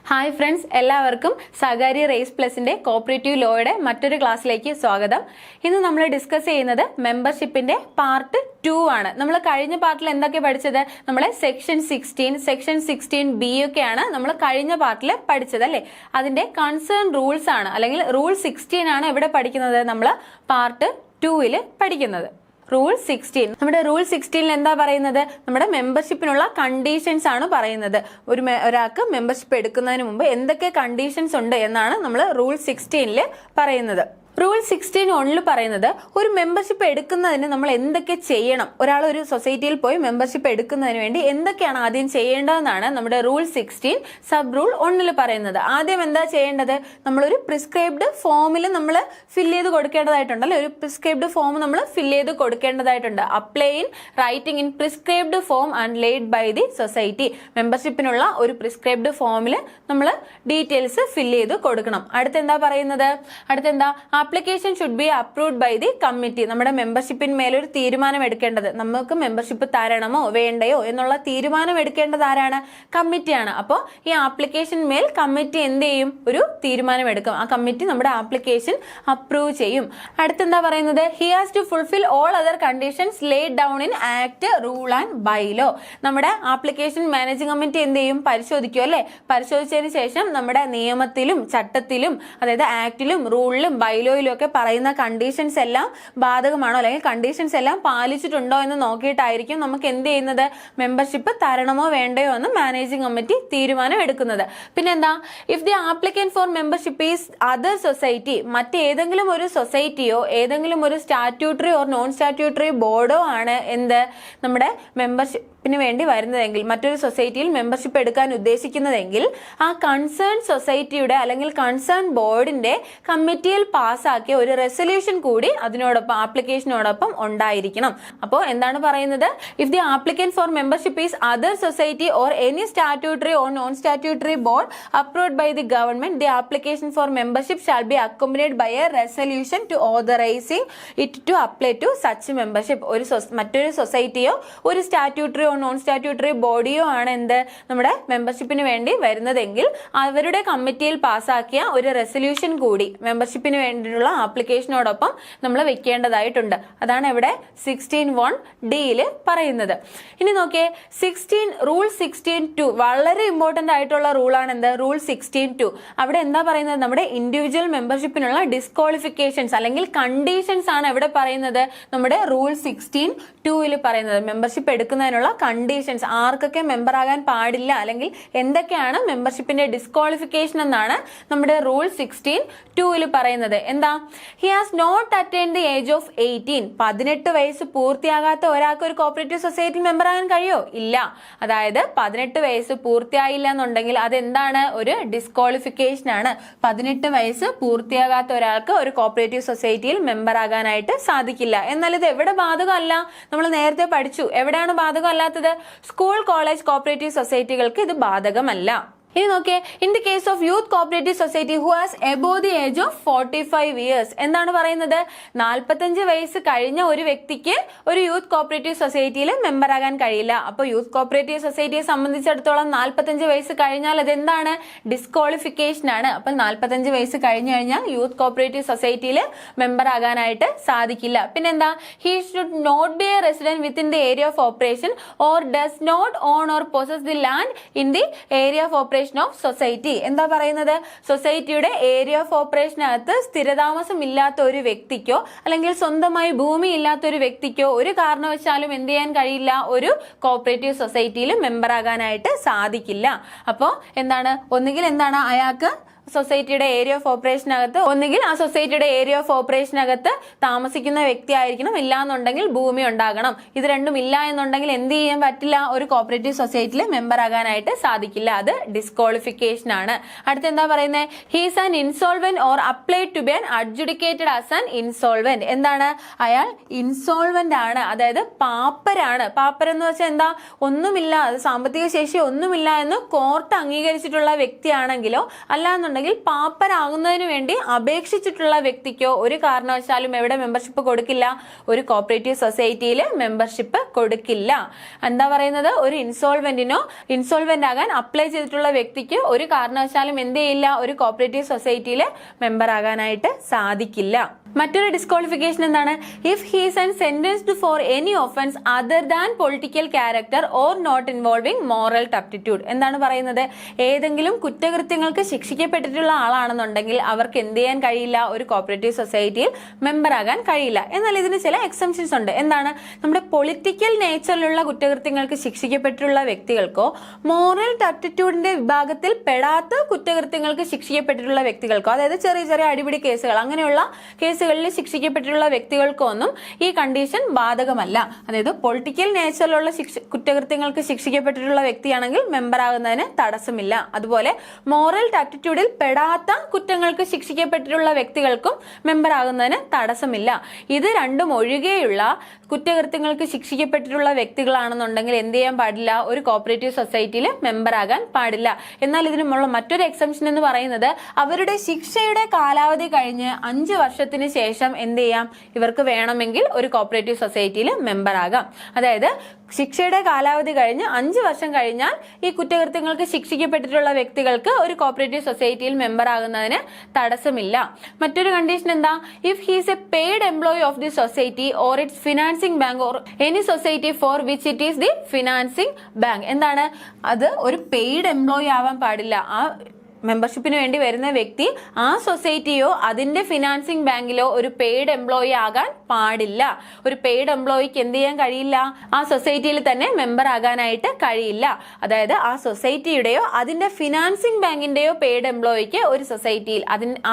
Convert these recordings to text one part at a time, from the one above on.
Hi friends, എല്ലാവർക്കും സഹകാരി raise പ്ലസിന്റെ cooperative ലോയുടെ മറ്റൊരു ക്ലാസ്സിലേക്ക് സ്വാഗതം. ഇന്ന് നമ്മൾ ഡിസ്കസ് ചെയ്യുന്നത് മെമ്പർഷിപ്പിന്റെ പാർട്ട് 2 ആണ്. നമ്മൾ കഴിഞ്ഞ പാർട്ടിൽ എന്തൊക്കെ പഠിച്ചത്? നമ്മളെ സെക്ഷൻ 16B ഒക്കെയാണ് നമ്മൾ കഴിഞ്ഞ പാർട്ടിൽ പഠിച്ചത് അല്ലേ. അതിന്റെ കൺസേൺ റൂൾസ് ആണ്, അല്ലെങ്കിൽ റൂൾ 16 ആണ് ഇവിടെ പഠിക്കുന്നത്. നമ്മൾ പാർട്ട് 2 പഠിക്കുന്നത്. റൂൾ 16. നമ്മുടെ റൂൾ 16 എന്താ പറയുന്നത്? നമ്മുടെ മെമ്പർഷിപ്പിനുള്ള കണ്ടീഷൻസ് ആണ് പറയുന്നത്. ഒരാൾക്ക് മെമ്പർഷിപ്പ് എടുക്കുന്നതിന് മുമ്പ് എന്തൊക്കെ കണ്ടീഷൻസ് ഉണ്ട് എന്നാണ് നമ്മൾ റൂൾ 16 പറയുന്നത്. റൂൾ 16 പറയുന്നത് ഒരു മെമ്പർഷിപ്പ് എടുക്കുന്നതിന് നമ്മൾ എന്തൊക്കെ ചെയ്യണം, ഒരാൾ ഒരു സൊസൈറ്റിയിൽ പോയി മെമ്പർഷിപ്പ് എടുക്കുന്നതിന് വേണ്ടി എന്തൊക്കെയാണ് ആദ്യം ചെയ്യേണ്ടതെന്നാണ് നമ്മുടെ റൂൾ 16 സബ് റൂൾ 1 പറയുന്നത്. ആദ്യം എന്താ ചെയ്യേണ്ടത്? നമ്മളൊരു പ്രിസ്ക്രൈബ്ഡ് ഫോമിൽ നമ്മൾ ഫില്ല് ചെയ്ത് കൊടുക്കേണ്ടതായിട്ടുണ്ട് അല്ലെ. ഒരു പ്രിസ്ക്രൈബ്ഡ് ഫോം നമ്മൾ ഫില്ല് ചെയ്ത് കൊടുക്കേണ്ടതായിട്ടുണ്ട്. Apply in writing in prescribed form and laid by the society. മെമ്പർഷിപ്പിനുള്ള ഒരു പ്രിസ്ക്രൈബ്ഡ് ഫോമിൽ നമ്മൾ ഡീറ്റെയിൽസ് ഫില്ല് ചെയ്ത് കൊടുക്കണം. അടുത്തെന്താ പറയുന്നത്? അടുത്തെന്താ? Application should be approved by the committee. നമ്മുടെ മെമ്പർഷിപ്പിന്മേൽ ഒരു തീരുമാനം എടുക്കേണ്ടത്, നമുക്ക് മെമ്പർഷിപ്പ് തരണമോ വേണ്ടയോ എന്നുള്ള തീരുമാനം എടുക്കേണ്ടത് ആരാണ്? കമ്മിറ്റിയാണ്. അപ്പോൾ ഈ ആപ്ലിക്കേഷൻ മേൽ കമ്മിറ്റി എന്ത് ചെയ്യും? ഒരു തീരുമാനം എടുക്കും. ആ കമ്മിറ്റി നമ്മുടെ ആപ്ലിക്കേഷൻ അപ്രൂവ് ചെയ്യും. അടുത്തെന്താ പറയുന്നത്? He has to fulfil all other conditions laid down in act, rule and bylaw. നമ്മുടെ ആപ്ലിക്കേഷൻ മാനേജിംഗ് കമ്മിറ്റി എന്ത് ചെയ്യും? പരിശോധിക്കും അല്ലെ. പരിശോധിച്ചതിന് ശേഷം നമ്മുടെ നിയമത്തിലും ചട്ടത്തിലും, അതായത് ആക്ടിലും റൂളിലും ബൈലോ ഒക്കെ പറയുന്ന കണ്ടീഷൻസ് എല്ലാം ബാധകമാണോ, അല്ലെങ്കിൽ കണ്ടീഷൻസ് എല്ലാം പാലിച്ചിട്ടുണ്ടോ എന്ന് നോക്കിയിട്ടായിരിക്കും നമുക്ക് എന്ത് ചെയ്യുന്നത്? മെമ്പർഷിപ്പ് തരണമോ വേണ്ടയോ എന്ന് മാനേജിംഗ് കമ്മിറ്റി തീരുമാനം എടുക്കുന്നത്. പിന്നെന്താ? If the applicant for membership is other society, മറ്റേതെങ്കിലും ഒരു സൊസൈറ്റിയോ ഏതെങ്കിലും ഒരു സ്റ്റാറ്റ്യൂട്ടറി ഓർ നോൺ സ്റ്റാറ്റ്യൂട്ടറി ബോർഡോ ആണ് എന്ത് നമ്മുടെ മെമ്പർഷിപ്പിന് വേണ്ടി വരുന്നതെങ്കിൽ, മറ്റൊരു സൊസൈറ്റിയിൽ മെമ്പർഷിപ്പ് എടുക്കാൻ ഉദ്ദേശിക്കുന്നതെങ്കിൽ ആ കൺസേൺ സൊസൈറ്റിയുടെ അല്ലെങ്കിൽ കൺസേൺ ബോർഡിന്റെ കമ്മിറ്റിയിൽ പാസ്സാക്കിയ ഒരു റെസൊല്യൂഷൻ കൂടി അതിനോടൊപ്പം ആപ്ലിക്കേഷനോടൊപ്പം ഉണ്ടായിരിക്കണം. അപ്പോൾ എന്താണ് പറയുന്നത്? If the applicant for membership is other society or any statutory or non statutory board approved by the government, the application for membership shall be accompanied by a resolution to authorising it to apply to such membership. മറ്റൊരു സൊസൈറ്റിയോ ഒരു സ്റ്റാറ്റ്യൂട്ടറിയോ non statutory ബോഡിയോ ആണ് എന്ത് നമ്മുടെ മെമ്പർഷിപ്പിന് വേണ്ടി വരുന്നതെങ്കിൽ അവരുടെ കമ്മിറ്റിയിൽ പാസ്സാക്കിയ ഒരു റെസൊല്യൂഷൻ കൂടി മെമ്പർഷിപ്പിന് വേണ്ടിയിട്ടുള്ള ആപ്ലിക്കേഷനോടൊപ്പം നമ്മൾ വെക്കേണ്ടതായിട്ടുണ്ട്. അതാണ് ഇവിടെ 16(1)(d) പറയുന്നത്. ഇനി നോക്കിയേ, റൂൾ 16(2) വളരെ ഇമ്പോർട്ടന്റ് ആയിട്ടുള്ള റൂളാണ് എന്ത്? റൂൾ 16(2). അവിടെ എന്താ പറയുന്നത്? നമ്മുടെ ഇൻഡിവിജ്വൽ മെമ്പർഷിപ്പിനുള്ള ഡിസ്ക്വാളിഫിക്കേഷൻസ് അല്ലെങ്കിൽ കണ്ടീഷൻസ് ആണ് എവിടെ പറയുന്നത്? നമ്മുടെ റൂൾ 16(2) പറയുന്നത്. മെമ്പർഷിപ്പ് എടുക്കുന്നതിനുള്ള കണ്ടീഷൻസ്, ആർക്കൊക്കെ മെമ്പർ ആകാൻ പാടില്ല അല്ലെങ്കിൽ എന്തൊക്കെയാണ് മെമ്പർഷിപ്പിന്റെ ഡിസ്ക്വാളിഫിക്കേഷൻ എന്നാണ് നമ്മുടെ റൂൾ 16(2) പറയുന്നത്. എന്താ? He has not attained the age of 18. 18 വയസ്സ് പൂർത്തിയാകാത്ത ഒരാൾക്ക് ഒരു കോപ്പറേറ്റീവ് സൊസൈറ്റി മെമ്പർ ആകാൻ കഴിയോ? ഇല്ല. അതായത് 18 വയസ്സ് പൂർത്തിയായില്ല എന്നുണ്ടെങ്കിൽ അതെന്താണ്? ഒരു ഡിസ്ക്വാളിഫിക്കേഷൻ ആണ്. 18 വയസ്സ് പൂർത്തിയാകാത്ത ഒരാൾക്ക് ഒരു കോപ്പറേറ്റീവ് സൊസൈറ്റിയിൽ മെമ്പർ ആകാനായിട്ട് സാധിക്കില്ല. എന്നാൽ ഇത് എവിടെ ബാധകമല്ല? നമ്മൾ നേരത്തെ പഠിച്ചു. എവിടെയാണ് ബാധകം അല്ലാത്തത്? സ്കൂൾ, കോളേജ് കോപ്പറേറ്റീവ് സൊസൈറ്റികൾക്ക് ഇത് ബാധകമല്ല. ഇനി നോക്കിയേ, in the case of youth cooperative society who has above the age of 45 years, എന്താണ് പറയുന്നത്? 45 വയസ്സ് കഴിഞ്ഞ ഒരു വ്യക്തിക്ക് ഒരു യൂത്ത് കോപ്പറേറ്റീവ് സൊസൈറ്റിയിൽ മെമ്പർ ആകാൻ കഴിയില്ല. അപ്പോൾ യൂത്ത് കോപ്പറേറ്റീവ് സൊസൈറ്റിയെ സംബന്ധിച്ചിടത്തോളം 45 വയസ്സ് കഴിഞ്ഞാൽ അതെന്താണ്? ഡിസ്ക്വാളിഫിക്കേഷൻ ആണ്. അപ്പോൾ 45 വയസ്സ് കഴിഞ്ഞു കഴിഞ്ഞാൽ യൂത്ത് കോപ്പറേറ്റീവ് സൊസൈറ്റിയിൽ മെമ്പർ ആകാനായിട്ട് സാധിക്കില്ല. പിന്നെന്താ? He should not be a resident within the area of operation or does not own or possess the land in the area of operation of society. എന്താ പറയുന്നത്? സൊസൈറ്റിയുടെ ഏരിയ ഓഫ് ഓപ്പറേഷനകത്ത് സ്ഥിരതാമസം ഇല്ലാത്ത ഒരു വ്യക്തിക്കോ അല്ലെങ്കിൽ സ്വന്തമായി ഭൂമി ഇല്ലാത്ത ഒരു വ്യക്തിക്കോ ഒരു കാരണവശാലും എന്ത് ചെയ്യാൻ കഴിയില്ല? ഒരു കോപ്പറേറ്റീവ് സൊസൈറ്റിയിൽ മെമ്പർ ആകാനായിട്ട് സാധിക്കില്ല. അപ്പോൾ എന്താണ്? ഒന്നുകിൽ എന്താണ് അയാൾക്ക് സൊസൈറ്റിയുടെ ഏരിയ ഓഫ് ഓപ്പറേഷനകത്ത്, ഒന്നുകിൽ ആ സൊസൈറ്റിയുടെ ഏരിയ ഓഫ് ഓപ്പറേഷനകത്ത് താമസിക്കുന്ന വ്യക്തി ആയിരിക്കണം, ഇല്ലാന്നുണ്ടെങ്കിൽ ഭൂമി ഉണ്ടാകണം. ഇത് രണ്ടും ഇല്ല എന്നുണ്ടെങ്കിൽ എന്ത് ചെയ്യാൻ പറ്റില്ല? ഒരു കോപ്പറേറ്റീവ് സൊസൈറ്റിയിൽ മെമ്പർ ആകാനായിട്ട് സാധിക്കില്ല. അത് ഡിസ്ക്വാളിഫിക്കേഷൻ ആണ്. അടുത്ത് എന്താ പറയുന്നത്? He's an insolvent or applied to be an adjudicated as an insolvent. എന്താണ്? അയാൾ ഇൻസോൾവെന്റ് ആണ്, അതായത് പാപ്പരാണ്. പാപ്പരെന്ന് വെച്ചാൽ എന്താ? ഒന്നുമില്ല, സാമ്പത്തിക ശേഷി ഒന്നുമില്ല എന്ന് കോർട്ട് അംഗീകരിച്ചിട്ടുള്ള വ്യക്തിയാണെങ്കിലോ അല്ലാന്നുണ്ടെങ്കിൽ അല്ലാന്നുണ്ടെങ്കിൽ പാപ്പരാകുന്നതിന് വേണ്ടി അപേക്ഷിച്ചിട്ടുള്ള വ്യക്തിക്കോ ഒരു കാരണവശാലും എവിടെ മെമ്പർഷിപ്പ് കൊടുക്കില്ല? ഒരു കോപ്പറേറ്റീവ് സൊസൈറ്റിയിൽ മെമ്പർഷിപ്പ് കൊടുക്കില്ല. എന്താ പറയുന്നത്? ഒരു ഇൻസോൾവെന്റ് ആകാൻ അപ്ലൈ ചെയ്തിട്ടുള്ള വ്യക്തിക്ക് ഒരു കാരണവശാലും എന്ത് ചെയ്യില്ല? ഒരു കോപ്പറേറ്റീവ് സൊസൈറ്റിയിൽ മെമ്പർ ആകാനായിട്ട് സാധിക്കില്ല. മറ്റൊരു ഡിസ്ക്വാളിഫിക്കേഷൻ എന്താണ്? If he's and sentenced for any offence other than political character or not involving moral turpitude. എന്താണ് പറയുന്നത്? ഏതെങ്കിലും കുറ്റകൃത്യങ്ങൾക്ക് ശിക്ഷിക്കപ്പെട്ടിട്ടുള്ള ആളാണെന്നുണ്ടെങ്കിൽ അവർക്ക് എന്ത് ചെയ്യാൻ കഴിയില്ല? ഒരു കോപ്പറേറ്റീവ് സൊസൈറ്റിയിൽ മെമ്പർ ആകാൻ കഴിയില്ല. എന്നാൽ ഇതിന് ചില എക്സംഷൻസ് ഉണ്ട്. എന്താണ്? നമ്മുടെ പൊളിറ്റിക്കൽ നേച്ചറിലുള്ള കുറ്റകൃത്യങ്ങൾക്ക് ശിക്ഷിക്കപ്പെട്ടിട്ടുള്ള വ്യക്തികൾക്കോ മോറൽ ടപ്റ്റിറ്റ്യൂഡിന്റെ വിഭാഗത്തിൽ പെടാത്ത കുറ്റകൃത്യങ്ങൾക്ക് ശിക്ഷിക്കപ്പെട്ടിട്ടുള്ള വ്യക്തികൾക്കോ, അതായത് ചെറിയ ചെറിയ അടിപിടി കേസുകൾ, അങ്ങനെയുള്ള കേസുകളിൽ ശിക്ഷിക്കപ്പെട്ടിട്ടുള്ള വ്യക്തികൾക്കൊന്നും ഈ കണ്ടീഷൻ ബാധകമല്ല. അതായത് പൊളിറ്റിക്കൽ നേച്ചറിലുള്ള കുറ്റകൃത്യങ്ങൾക്ക് ശിക്ഷിക്കപ്പെട്ടിട്ടുള്ള വ്യക്തിയാണെങ്കിൽ മെമ്പർ ആകുന്നതിന് തടസ്സമില്ല. അതുപോലെ മോറൽ ടപ്റ്റിറ്റ്യൂഡിൽ പെടാത്ത കുറ്റങ്ങൾക്ക് ശിക്ഷിക്കപ്പെട്ടിട്ടുള്ള വ്യക്തികൾക്കും മെമ്പർ ആകുന്നതിന് തടസ്സമില്ല. ഇത് രണ്ടും ഒഴികെയുള്ള കുറ്റകൃത്യങ്ങൾക്ക് ശിക്ഷിക്കപ്പെട്ടിട്ടുള്ള വ്യക്തികളാണെന്നുണ്ടെങ്കിൽ എന്ത് ചെയ്യാൻ പാടില്ല? ഒരു കോപ്പറേറ്റീവ് സൊസൈറ്റിയിൽ മെമ്പർ ആകാൻ പാടില്ല. എന്നാൽ ഇതിനുള്ള മറ്റൊരു എക്സംഷൻ എന്ന് പറയുന്നത് അവരുടെ ശിക്ഷയുടെ കാലാവധി കഴിഞ്ഞ് 5 വർഷത്തിന് ശേഷം എന്ത് ചെയ്യാം? ഇവർക്ക് വേണമെങ്കിൽ ഒരു കോപ്പറേറ്റീവ് സൊസൈറ്റിയിൽ മെമ്പർ ആകാം. അതായത് ശിക്ഷയുടെ കാലാവധി കഴിഞ്ഞ് 5 വർഷം കഴിഞ്ഞാൽ ഈ കുറ്റകൃത്യങ്ങൾക്ക് ശിക്ഷിക്കപ്പെട്ടിട്ടുള്ള വ്യക്തികൾക്ക് ഒരു കോപ്പറേറ്റീവ് സൊസൈറ്റിയിൽ മെമ്പർ ആകുന്നതിന് തടസ്സമില്ല. മറ്റൊരു കണ്ടീഷൻ എന്താ? If he's A paid employee of the society or it's financing bank or any society for which it is the financing bank. എന്താണ്? അത് ഒരു പെയ്ഡ് എംപ്ലോയി ആവാൻ പാടില്ല. ആ മെമ്പർഷിപ്പിന് വേണ്ടി വരുന്ന വ്യക്തി ആ സൊസൈറ്റിയോ അതിന്റെ ഫിനാൻസിംഗ് ബാങ്കിലോ ഒരു പെയ്ഡ് എംപ്ലോയി ആകാൻ പാടില്ല. ഒരു പെയ്ഡ് എംപ്ലോയിക്ക് എന്ത് ചെയ്യാൻ കഴിയില്ല? ആ സൊസൈറ്റിയിൽ തന്നെ മെമ്പർ ആകാനായിട്ട് കഴിയില്ല. അതായത് ആ സൊസൈറ്റിയുടെയോ അതിന്റെ ഫിനാൻസിംഗ് ബാങ്കിന്റെയോ പെയ്ഡ് എംപ്ലോയിക്ക് ഒരു സൊസൈറ്റിയിൽ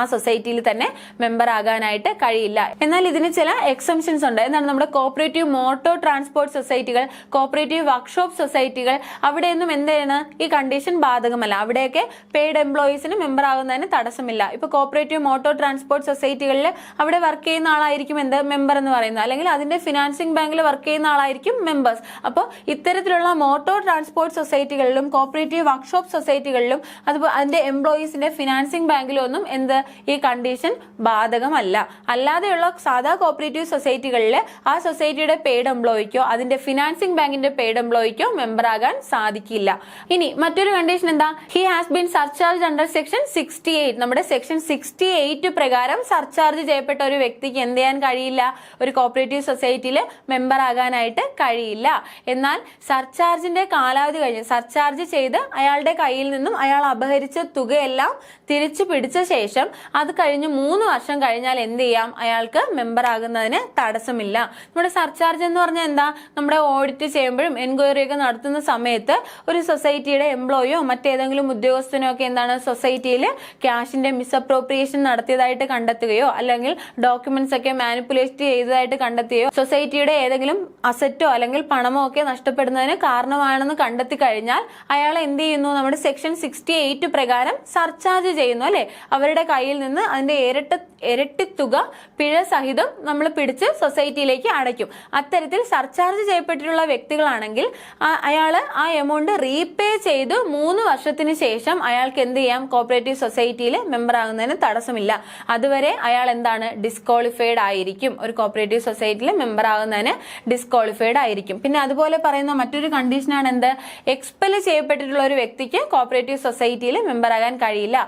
ആ സൊസൈറ്റിയിൽ തന്നെ മെമ്പർ ആകാനായിട്ട് കഴിയില്ല. എന്നാൽ ഇതിന് ചില എക്സംഷൻസ് ഉണ്ട്. എന്താണ്? നമ്മുടെ കോപ്പറേറ്റീവ് മോട്ടോർ ട്രാൻസ്പോർട്ട് സൊസൈറ്റികൾ, കോപ്പറേറ്റീവ് വർക്ക്ഷോപ്പ് സൊസൈറ്റികൾ, അവിടെയൊന്നും എന്താണ് ഈ കണ്ടീഷൻ ബാധകമല്ല. അവിടെയൊക്കെ പെയ്ഡ് എംപ്ലോയീസിന് മെമ്പർ ആകുന്നതിന് തടസ്സമില്ല. ഇപ്പൊ കോപ്പറേറ്റീവ് മോട്ടോർ ട്രാൻസ്പോർട്ട് സൊസൈറ്റികളിൽ അവിടെ വർക്ക് ചെയ്യുന്ന ആളായിരിക്കും എന്ത്? മെമ്പർ എന്ന് പറയുന്നത്. അല്ലെങ്കിൽ അതിന്റെ ഫിനാൻസിംഗ് ബാങ്കിൽ വർക്ക് ചെയ്യുന്ന ആളായിരിക്കും മെമ്പേഴ്സ്. അപ്പോൾ ഇത്തരത്തിലുള്ള മോട്ടോർ ട്രാൻസ്പോർട്ട് സൊസൈറ്റികളിലും കോപ്പറേറ്റീവ് വർക്ക്ഷോപ്പ് സൊസൈറ്റികളിലും അതുപോലെ അതിന്റെ എംപ്ലോയീസിന്റെ ഫിനാൻസിംഗ് ബാങ്കിലും ഒന്നും എന്ത് ഈ കണ്ടീഷൻ ബാധകമല്ല. അല്ലാതെയുള്ള സാധാ കോപ്പറേറ്റീവ് സൊസൈറ്റികളിൽ ആ സൊസൈറ്റിയുടെ പെയ്ഡ് എംപ്ലോയിക്കോ അതിന്റെ ഫിനാൻസിംഗ് ബാങ്കിന്റെ പെയ്ഡ് എംപ്ലോയിക്കോ മെമ്പർ ആകാൻ സാധിക്കില്ല. ഇനി മറ്റൊരു കണ്ടീഷൻ എന്താ? He has been surcharge under section 68. നമ്മുടെ സെക്ഷൻ 68 പ്രകാരം സർചാർജ് ചെയ്യപ്പെട്ട ഒരു വ്യക്തിക്ക് എന്ത് ചെയ്യാൻ കഴിയില്ല? ഒരു കോപ്പറേറ്റീവ് സൊസൈറ്റിയിൽ മെമ്പർ ആകാനായിട്ട് കഴിയില്ല. എന്നാൽ സർചാർജിന്റെ കാലാവധി കഴിഞ്ഞ് സർചാർജ് ചെയ്ത് അയാളുടെ കയ്യിൽ നിന്നും അയാൾ അപഹരിച്ച തുകയെല്ലാം തിരിച്ചു പിടിച്ച ശേഷം അത് കഴിഞ്ഞ് 3 വർഷം കഴിഞ്ഞാൽ എന്ത് ചെയ്യാം? അയാൾക്ക് മെമ്പർ ആകുന്നതിന് തടസ്സമില്ല. നമ്മുടെ സർചാർജ് എന്ന് പറഞ്ഞാൽ എന്താ? നമ്മുടെ ഓഡിറ്റ് ചെയ്യുമ്പോഴും എൻക്വയറി ഒക്കെ നടത്തുന്ന സമയത്ത് ഒരു സൊസൈറ്റിയുടെ എംപ്ലോയിയോ മറ്റേതെങ്കിലും ഉദ്യോഗസ്ഥനോ ഒക്കെ എന്താണ് സൊസൈറ്റിയിൽ ക്യാഷിന്റെ മിസ്അപ്രോപ്രിയേഷൻ നടത്തിയതായിട്ട് കണ്ടെത്തുകയോ അല്ലെങ്കിൽ ഡോക്യുമെന്റ്സ് ഒക്കെ മാനിപ്പുലേറ്റ് ചെയ്തതായിട്ട് കണ്ടെത്തുകയോ സൊസൈറ്റിയുടെ ഏതെങ്കിലും അസറ്റോ അല്ലെങ്കിൽ പണമോ ഒക്കെ നഷ്ടപ്പെടുന്നതിന് കാരണമാണെന്ന് കണ്ടെത്തി കഴിഞ്ഞാൽ അയാൾ എന്ത് ചെയ്യുന്നു? നമ്മുടെ സെക്ഷൻ 68 പ്രകാരം സർചാർജ് ചെയ്യുന്നു അല്ലെ? അവരുടെ കയ്യിൽ നിന്ന് അതിന്റെ ഇരട്ടി തുക പിഴ സഹിതം നമ്മൾ പിടിച്ച് സൊസൈറ്റിയിലേക്ക് അടയ്ക്കും. അത്തരത്തിൽ സർചാർജ് ചെയ്യപ്പെട്ടിട്ടുള്ള വ്യക്തികളാണെങ്കിൽ അയാൾ ആ എമൗണ്ട് റീപേ ചെയ്ത് 3 വർഷത്തിന് ശേഷം അയാൾക്ക് എന്ത് ചെയ്യാം? കോപ്പറേറ്റീവ് സൊസൈറ്റിയിൽ മെമ്പർ ആകുന്നതിന് തടസ്സമില്ല. അതുവരെ അയാൾ എന്താണ്? ഡിസ്ക്വാളിഫൈഡ് ആയിരിക്കും. ഒരു കോപ്പറേറ്റീവ് സൊസൈറ്റിയിൽ മെമ്പർ ആകുന്നതിന് ഡിസ്ക്വാളിഫൈഡ് ആയിരിക്കും. പിന്നെ അതുപോലെ പറയുന്ന മറ്റൊരു കണ്ടീഷനാണ് എന്ത്? എക്സ്പെൽ ചെയ്യപ്പെട്ടിട്ടുള്ള ഒരു വ്യക്തിക്ക് കോപ്പറേറ്റീവ് സൊസൈറ്റിയിൽ മെമ്പർ ആകാൻ കഴിയില്ല.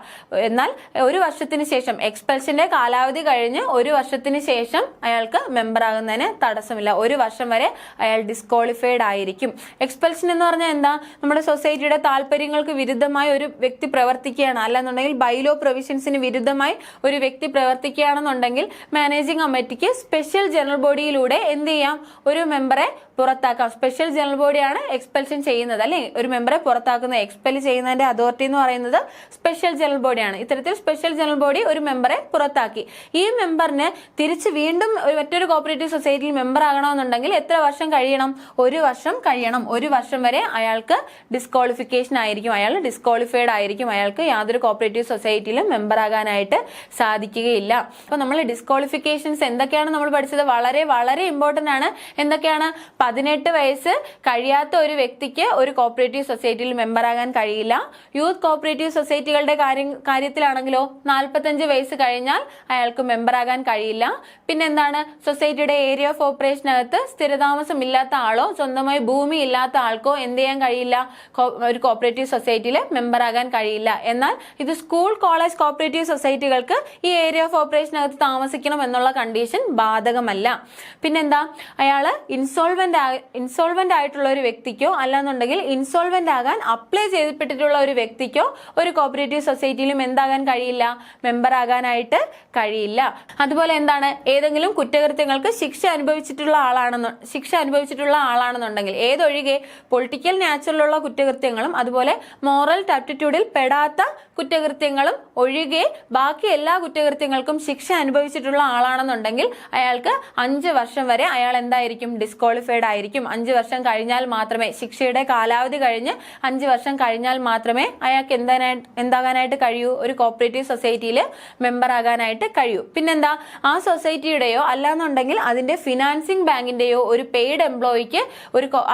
എന്നാൽ 1 വർഷത്തിന് ശേഷം എക്സ്പെൽഷന്റെ കാലാവധി കഴിഞ്ഞ് 1 വർഷത്തിന് ശേഷം അയാൾക്ക് മെമ്പർ ആകുന്നതിന് തടസ്സമില്ല. 1 വർഷം വരെ അയാൾ ഡിസ്ക്വാളിഫൈഡ് ആയിരിക്കും. എക്സ്പെൽഷൻ എന്ന് പറഞ്ഞാൽ എന്താ? നമ്മുടെ സൊസൈറ്റിയുടെ താല്പര്യങ്ങൾക്ക് വിരുദ്ധമായി ഒരു വ്യക്തി പ്രവർത്തിക്കുകയാണ്, അല്ലെന്നുണ്ടെങ്കിൽ ബൈലോ പ്രൊവിഷൻസിന് വിരുദ്ധമായി ഒരു വ്യക്തി പ്രവർത്തിക്കുകയാണെന്നുണ്ടെങ്കിൽ മാനേജിംഗ് കമ്മിറ്റിക്ക് സ്പെഷ്യൽ ജനറൽ ബോഡിയിലൂടെ എന്ത് ചെയ്യാം? ഒരു മെമ്പറെ പുറത്താക്കാം. സ്പെഷ്യൽ ജനറൽ ബോഡിയാണ് എക്സ്പെൽഷൻ ചെയ്യുന്നത് അല്ലെ? ഒരു മെമ്പറെ പുറത്താക്കുന്ന എക്സ്പെൽ ചെയ്യുന്നതിന്റെ അതോറിറ്റി എന്ന് പറയുന്നത് സ്പെഷ്യൽ ജനറൽ ബോഡിയാണ്. ഇത്തരത്തിൽ സ്പെഷ്യൽ ജനറൽ ബോഡി ഒരു മെമ്പറെ പുറത്താക്കി. ഈ മെമ്പറിന് തിരിച്ച് വീണ്ടും മറ്റൊരു കോപ്പറേറ്റീവ് സൊസൈറ്റിയിൽ മെമ്പർ ആകണമെന്നുണ്ടെങ്കിൽ എത്ര വർഷം കഴിയണം? 1 വർഷം കഴിയണം. 1 വർഷം വരെ അയാൾക്ക് ഡിസ്ക്വാളിഫിക്കേഷൻ ആയിരിക്കും. അയാൾ ഡിസ്ക്വാളിഫൈഡ് ആയിരിക്കും. അയാൾക്ക് അയാൾക്ക് യാതൊരു കോപ്പറേറ്റീവ് സൊസൈറ്റിയിലും മെമ്പർ ആകാനായിട്ട് സാധിക്കുകയില്ല. അപ്പൊ നമ്മൾ ഡിസ്ക്വാളിഫിക്കേഷൻസ് എന്തൊക്കെയാണ് നമ്മൾ പഠിച്ചത്? വളരെ വളരെ ഇമ്പോർട്ടന്റ് ആണ്. എന്തൊക്കെയാണ്? 18 വയസ്സ് കഴിയാത്ത ഒരു വ്യക്തിക്ക് ഒരു കോപ്പറേറ്റീവ് സൊസൈറ്റിയിൽ മെമ്പർ ആകാൻ കഴിയില്ല. യൂത്ത് കോപ്പറേറ്റീവ് സൊസൈറ്റികളുടെ കാര്യത്തിലാണെങ്കിലോ 45 വയസ്സ് കഴിഞ്ഞാൽ അയാൾക്ക് മെമ്പർ ആകാൻ കഴിയില്ല. പിന്നെ എന്താണ്? സൊസൈറ്റിയുടെ ഏരിയ ഓഫ് ഓപ്പറേഷനകത്ത് സ്ഥിരതാമസം ഇല്ലാത്ത ആളോ സ്വന്തമായി ഭൂമി ഇല്ലാത്ത ആൾക്കോ എന്ത് ചെയ്യാൻ കഴിയില്ല? ഒരു കോപ്പറേറ്റീവ് സൊസൈറ്റിയിൽ മെമ്പർ ആകാൻ കഴിയില്ല. എന്നാൽ ഇത് സ്കൂൾ കോളേജ് കോപ്പറേറ്റീവ് സൊസൈറ്റികൾക്ക് ഈ ഏരിയ ഓഫ് ഓപ്പറേഷനകത്ത് താമസിക്കണം എന്നുള്ള കണ്ടീഷൻ ബാധകമല്ല. പിന്നെന്താ? അയാള് ഇൻസോൾവെന്റ് ആയിട്ടുള്ള ഒരു വ്യക്തിക്കോ അല്ലാന്നുണ്ടെങ്കിൽ ഇൻസോൾവെന്റ് ആകാൻ അപ്ലൈ ചെയ്യപ്പെട്ടിട്ടുള്ള ഒരു വ്യക്തിക്കോ ഒരു കോപ്പറേറ്റീവ് സൊസൈറ്റിയിലും എന്താകാൻ കഴിയില്ല? മെമ്പർ ആകാനായിട്ട് കഴിയില്ല. അതുപോലെ എന്താണ്? ഏതെങ്കിലും കുറ്റകൃത്യങ്ങൾക്ക് ശിക്ഷ അനുഭവിച്ചിട്ടുള്ള ആളാണെന്നുണ്ടെങ്കിൽ ഏതൊഴികെ പൊളിറ്റിക്കൽ നാച്ചുറലുള്ള കുറ്റകൃത്യങ്ങളും അതുപോലെ മോറൽ ടപ്റ്റിറ്റ്യൂഡിൽ പെടാത്ത കുറ്റകൃത്യങ്ങളും ഒഴികെ ബാക്കി എല്ലാ കുറ്റകൃത്യങ്ങൾക്കും ശിക്ഷ അനുഭവിച്ചിട്ടുള്ള ആളാണെന്നുണ്ടെങ്കിൽ അയാൾക്ക് 5 വർഷം വരെ അയാൾ എന്തായിരിക്കും? ഡിസ്ക്വാളിഫൈഡ് ആയിരിക്കും. 5 വർഷം കഴിഞ്ഞാൽ മാത്രമേ, ശിക്ഷയുടെ കാലാവധി കഴിഞ്ഞ് 5 വർഷം കഴിഞ്ഞാൽ മാത്രമേ അയാൾക്ക് എന്താകാനായിട്ട് കഴിയൂ? ഒരു കോപ്പറേറ്റീവ് സൊസൈറ്റിയിൽ മെമ്പർ ആകാനായിട്ട് കഴിയൂ. പിന്നെന്താ? ആ സൊസൈറ്റിയുടെയോ അല്ലാന്നുണ്ടെങ്കിൽ അതിന്റെ ഫിനാൻസിങ് ബാങ്കിന്റെയോ ഒരു പെയ്ഡ് എംപ്ലോയിക്ക്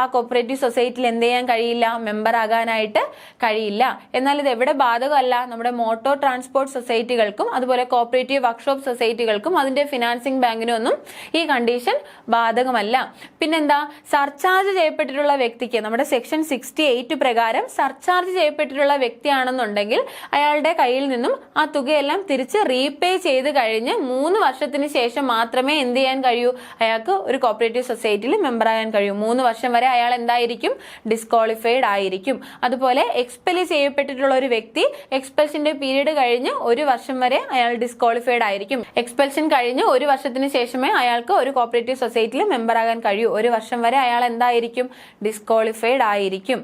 ആ കോപ്പറേറ്റീവ് സൊസൈറ്റിയിൽ എന്ത് ചെയ്യാൻ കഴിയില്ല? മെമ്പർ ആകാനായിട്ട് കഴിയില്ല. എന്നാൽ ഇത് എവിടെ ബാധകമല്ല? നമ്മുടെ മോട്ടോർ ട്രാൻസ്പോർട്ട് സൊസൈറ്റികൾക്കും അതുപോലെ കോപ്പറേറ്റീവ് വർക്ക്ഷോപ്പ് സൊസൈറ്റികൾക്കും അതിന്റെ ഫിനാൻസിങ് ബാങ്കിനും ഒന്നും ഈ കണ്ടീഷൻ ബാധകമല്ല. പിന്നെന്താ? സർചാർജ് ചെയ്യപ്പെട്ടിട്ടുള്ള വ്യക്തിക്ക് നമ്മുടെ സെക്ഷൻ 68 പ്രകാരം സർചാർജ് ചെയ്യപ്പെട്ടിട്ടുള്ള വ്യക്തിയാണെന്നുണ്ടെങ്കിൽ അയാളുടെ കയ്യിൽ നിന്നും ആ തുകയെല്ലാം തിരിച്ച് റീപേ ചെയ്ത് കഴിഞ്ഞ് 3 വർഷത്തിന് ശേഷം മാത്രമേ എന്ത് ചെയ്യാൻ കഴിയൂ? അയാൾക്ക് ഒരു കോപ്പറേറ്റീവ് സൊസൈറ്റിയിൽ മെമ്പർ ആകാൻ കഴിയൂ. 3 വർഷം വരെ അയാൾ എന്തായിരിക്കും? ഡിസ്ക്വാളിഫൈഡ് ആയിരിക്കും. അതുപോലെ എക്സ്പെൽ ചെയ്യപ്പെട്ടിട്ടുള്ള ഒരു വ്യക്തി എക്സ്പെൽഷന്റെ പീരീഡ് കഴിഞ്ഞ് 1 വർഷം വരെ അയാൾ ഡിസ്ക്വാളിഫൈഡ് ആയിരിക്കും. എക്സ്പെൽഷൻ കഴിഞ്ഞ് 1 വർഷത്തിന് ശേഷമേ അയാൾക്ക് ഒരു കോപ്പറേറ്റീവ് സൊസൈറ്റിയിൽ മെമ്പർ ആകാൻ കഴിയൂ. 1 വർഷം വരെ അയാൾ എന്തായിരിക്കും? ഡിസ്ക്വാളിഫൈഡ് ആയിരിക്കും.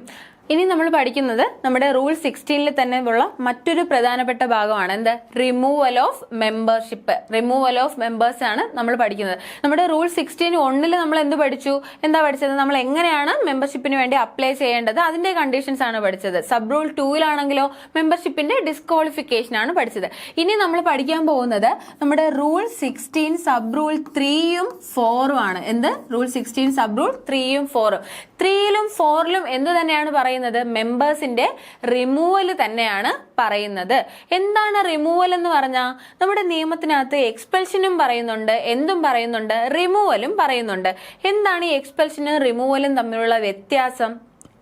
ഇനി നമ്മൾ പഠിക്കുന്നത് നമ്മുടെ റൂൾ 16 തന്നെ ഉള്ള മറ്റൊരു പ്രധാനപ്പെട്ട ഭാഗമാണ്. എന്ത്? Removal of membership. Removal of members ആണ് നമ്മൾ പഠിക്കുന്നത്. നമ്മുടെ റൂൾ 16(1) നമ്മൾ എന്ത് പഠിച്ചു? എന്താ പഠിച്ചത്? നമ്മൾ എങ്ങനെയാണ് മെമ്പർഷിപ്പിന് വേണ്ടി അപ്ലൈ ചെയ്യേണ്ടത് അതിന്റെ കണ്ടീഷൻസ് ആണ് പഠിച്ചത്. സബ് റൂൾ 2 മെമ്പർഷിപ്പിന്റെ ഡിസ്ക്വാളിഫിക്കേഷൻ ആണ് പഠിച്ചത്. ഇനി നമ്മൾ പഠിക്കാൻ പോകുന്നത് നമ്മുടെ റൂൾ 16 സബ് റൂൾ 3ഉം 4ഉം ആണ്. എന്ത്? റൂൾ 16 സബ് റൂൾ 3ഉം 4ഉം. 3ലും 4ലും എന്ത് തന്നെയാണ് പറയുന്നത്? മെമ്പേഴ്സിന്റെ റിമൂവൽ തന്നെയാണ് പറയുന്നത്. എന്താണ് റിമൂവൽ എന്ന് പറഞ്ഞാൽ? നമ്മുടെ നിയമത്തിനകത്ത് എക്സ്പെൽഷനും പറയുന്നുണ്ട്, എന്തും പറയുന്നുണ്ട്, റിമൂവലും പറയുന്നുണ്ട്. എന്താണ് ഈ എക്സ്പെൽഷനും റിമൂവലും തമ്മിലുള്ള വ്യത്യാസം?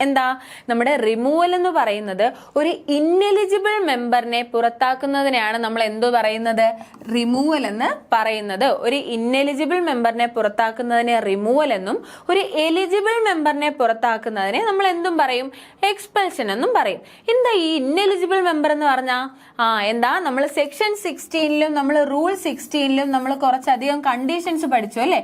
എന്താ? നമ്മുടെ റിമൂവൽ എന്ന് പറയുന്നത് ഒരു ഇന്നെലിജിബിൾ മെമ്പറിനെ പുറത്താക്കുന്നതിനെയാണ് നമ്മൾ എന്തോ പറയുന്നത്? റിമൂവൽ എന്ന് പറയുന്നത്. ഒരു ഇന്നെലിജിബിൾ മെമ്പറിനെ പുറത്താക്കുന്നതിനെ റിമൂവൽ എന്നും ഒരു എലിജിബിൾ മെമ്പറിനെ പുറത്താക്കുന്നതിനെ നമ്മൾ എന്തും പറയും? എക്സ്പെൽഷൻ എന്നും പറയും. എന്താ ഈ ഇന്നെലിജിബിൾ മെമ്പർ എന്ന് പറഞ്ഞാൽ? എന്താ? നമ്മൾ സെക്ഷൻ 16ലും നമ്മൾ റൂൾ 16ലും നമ്മൾ കുറച്ചധികം കണ്ടീഷൻസ് പഠിച്ചു അല്ലെ?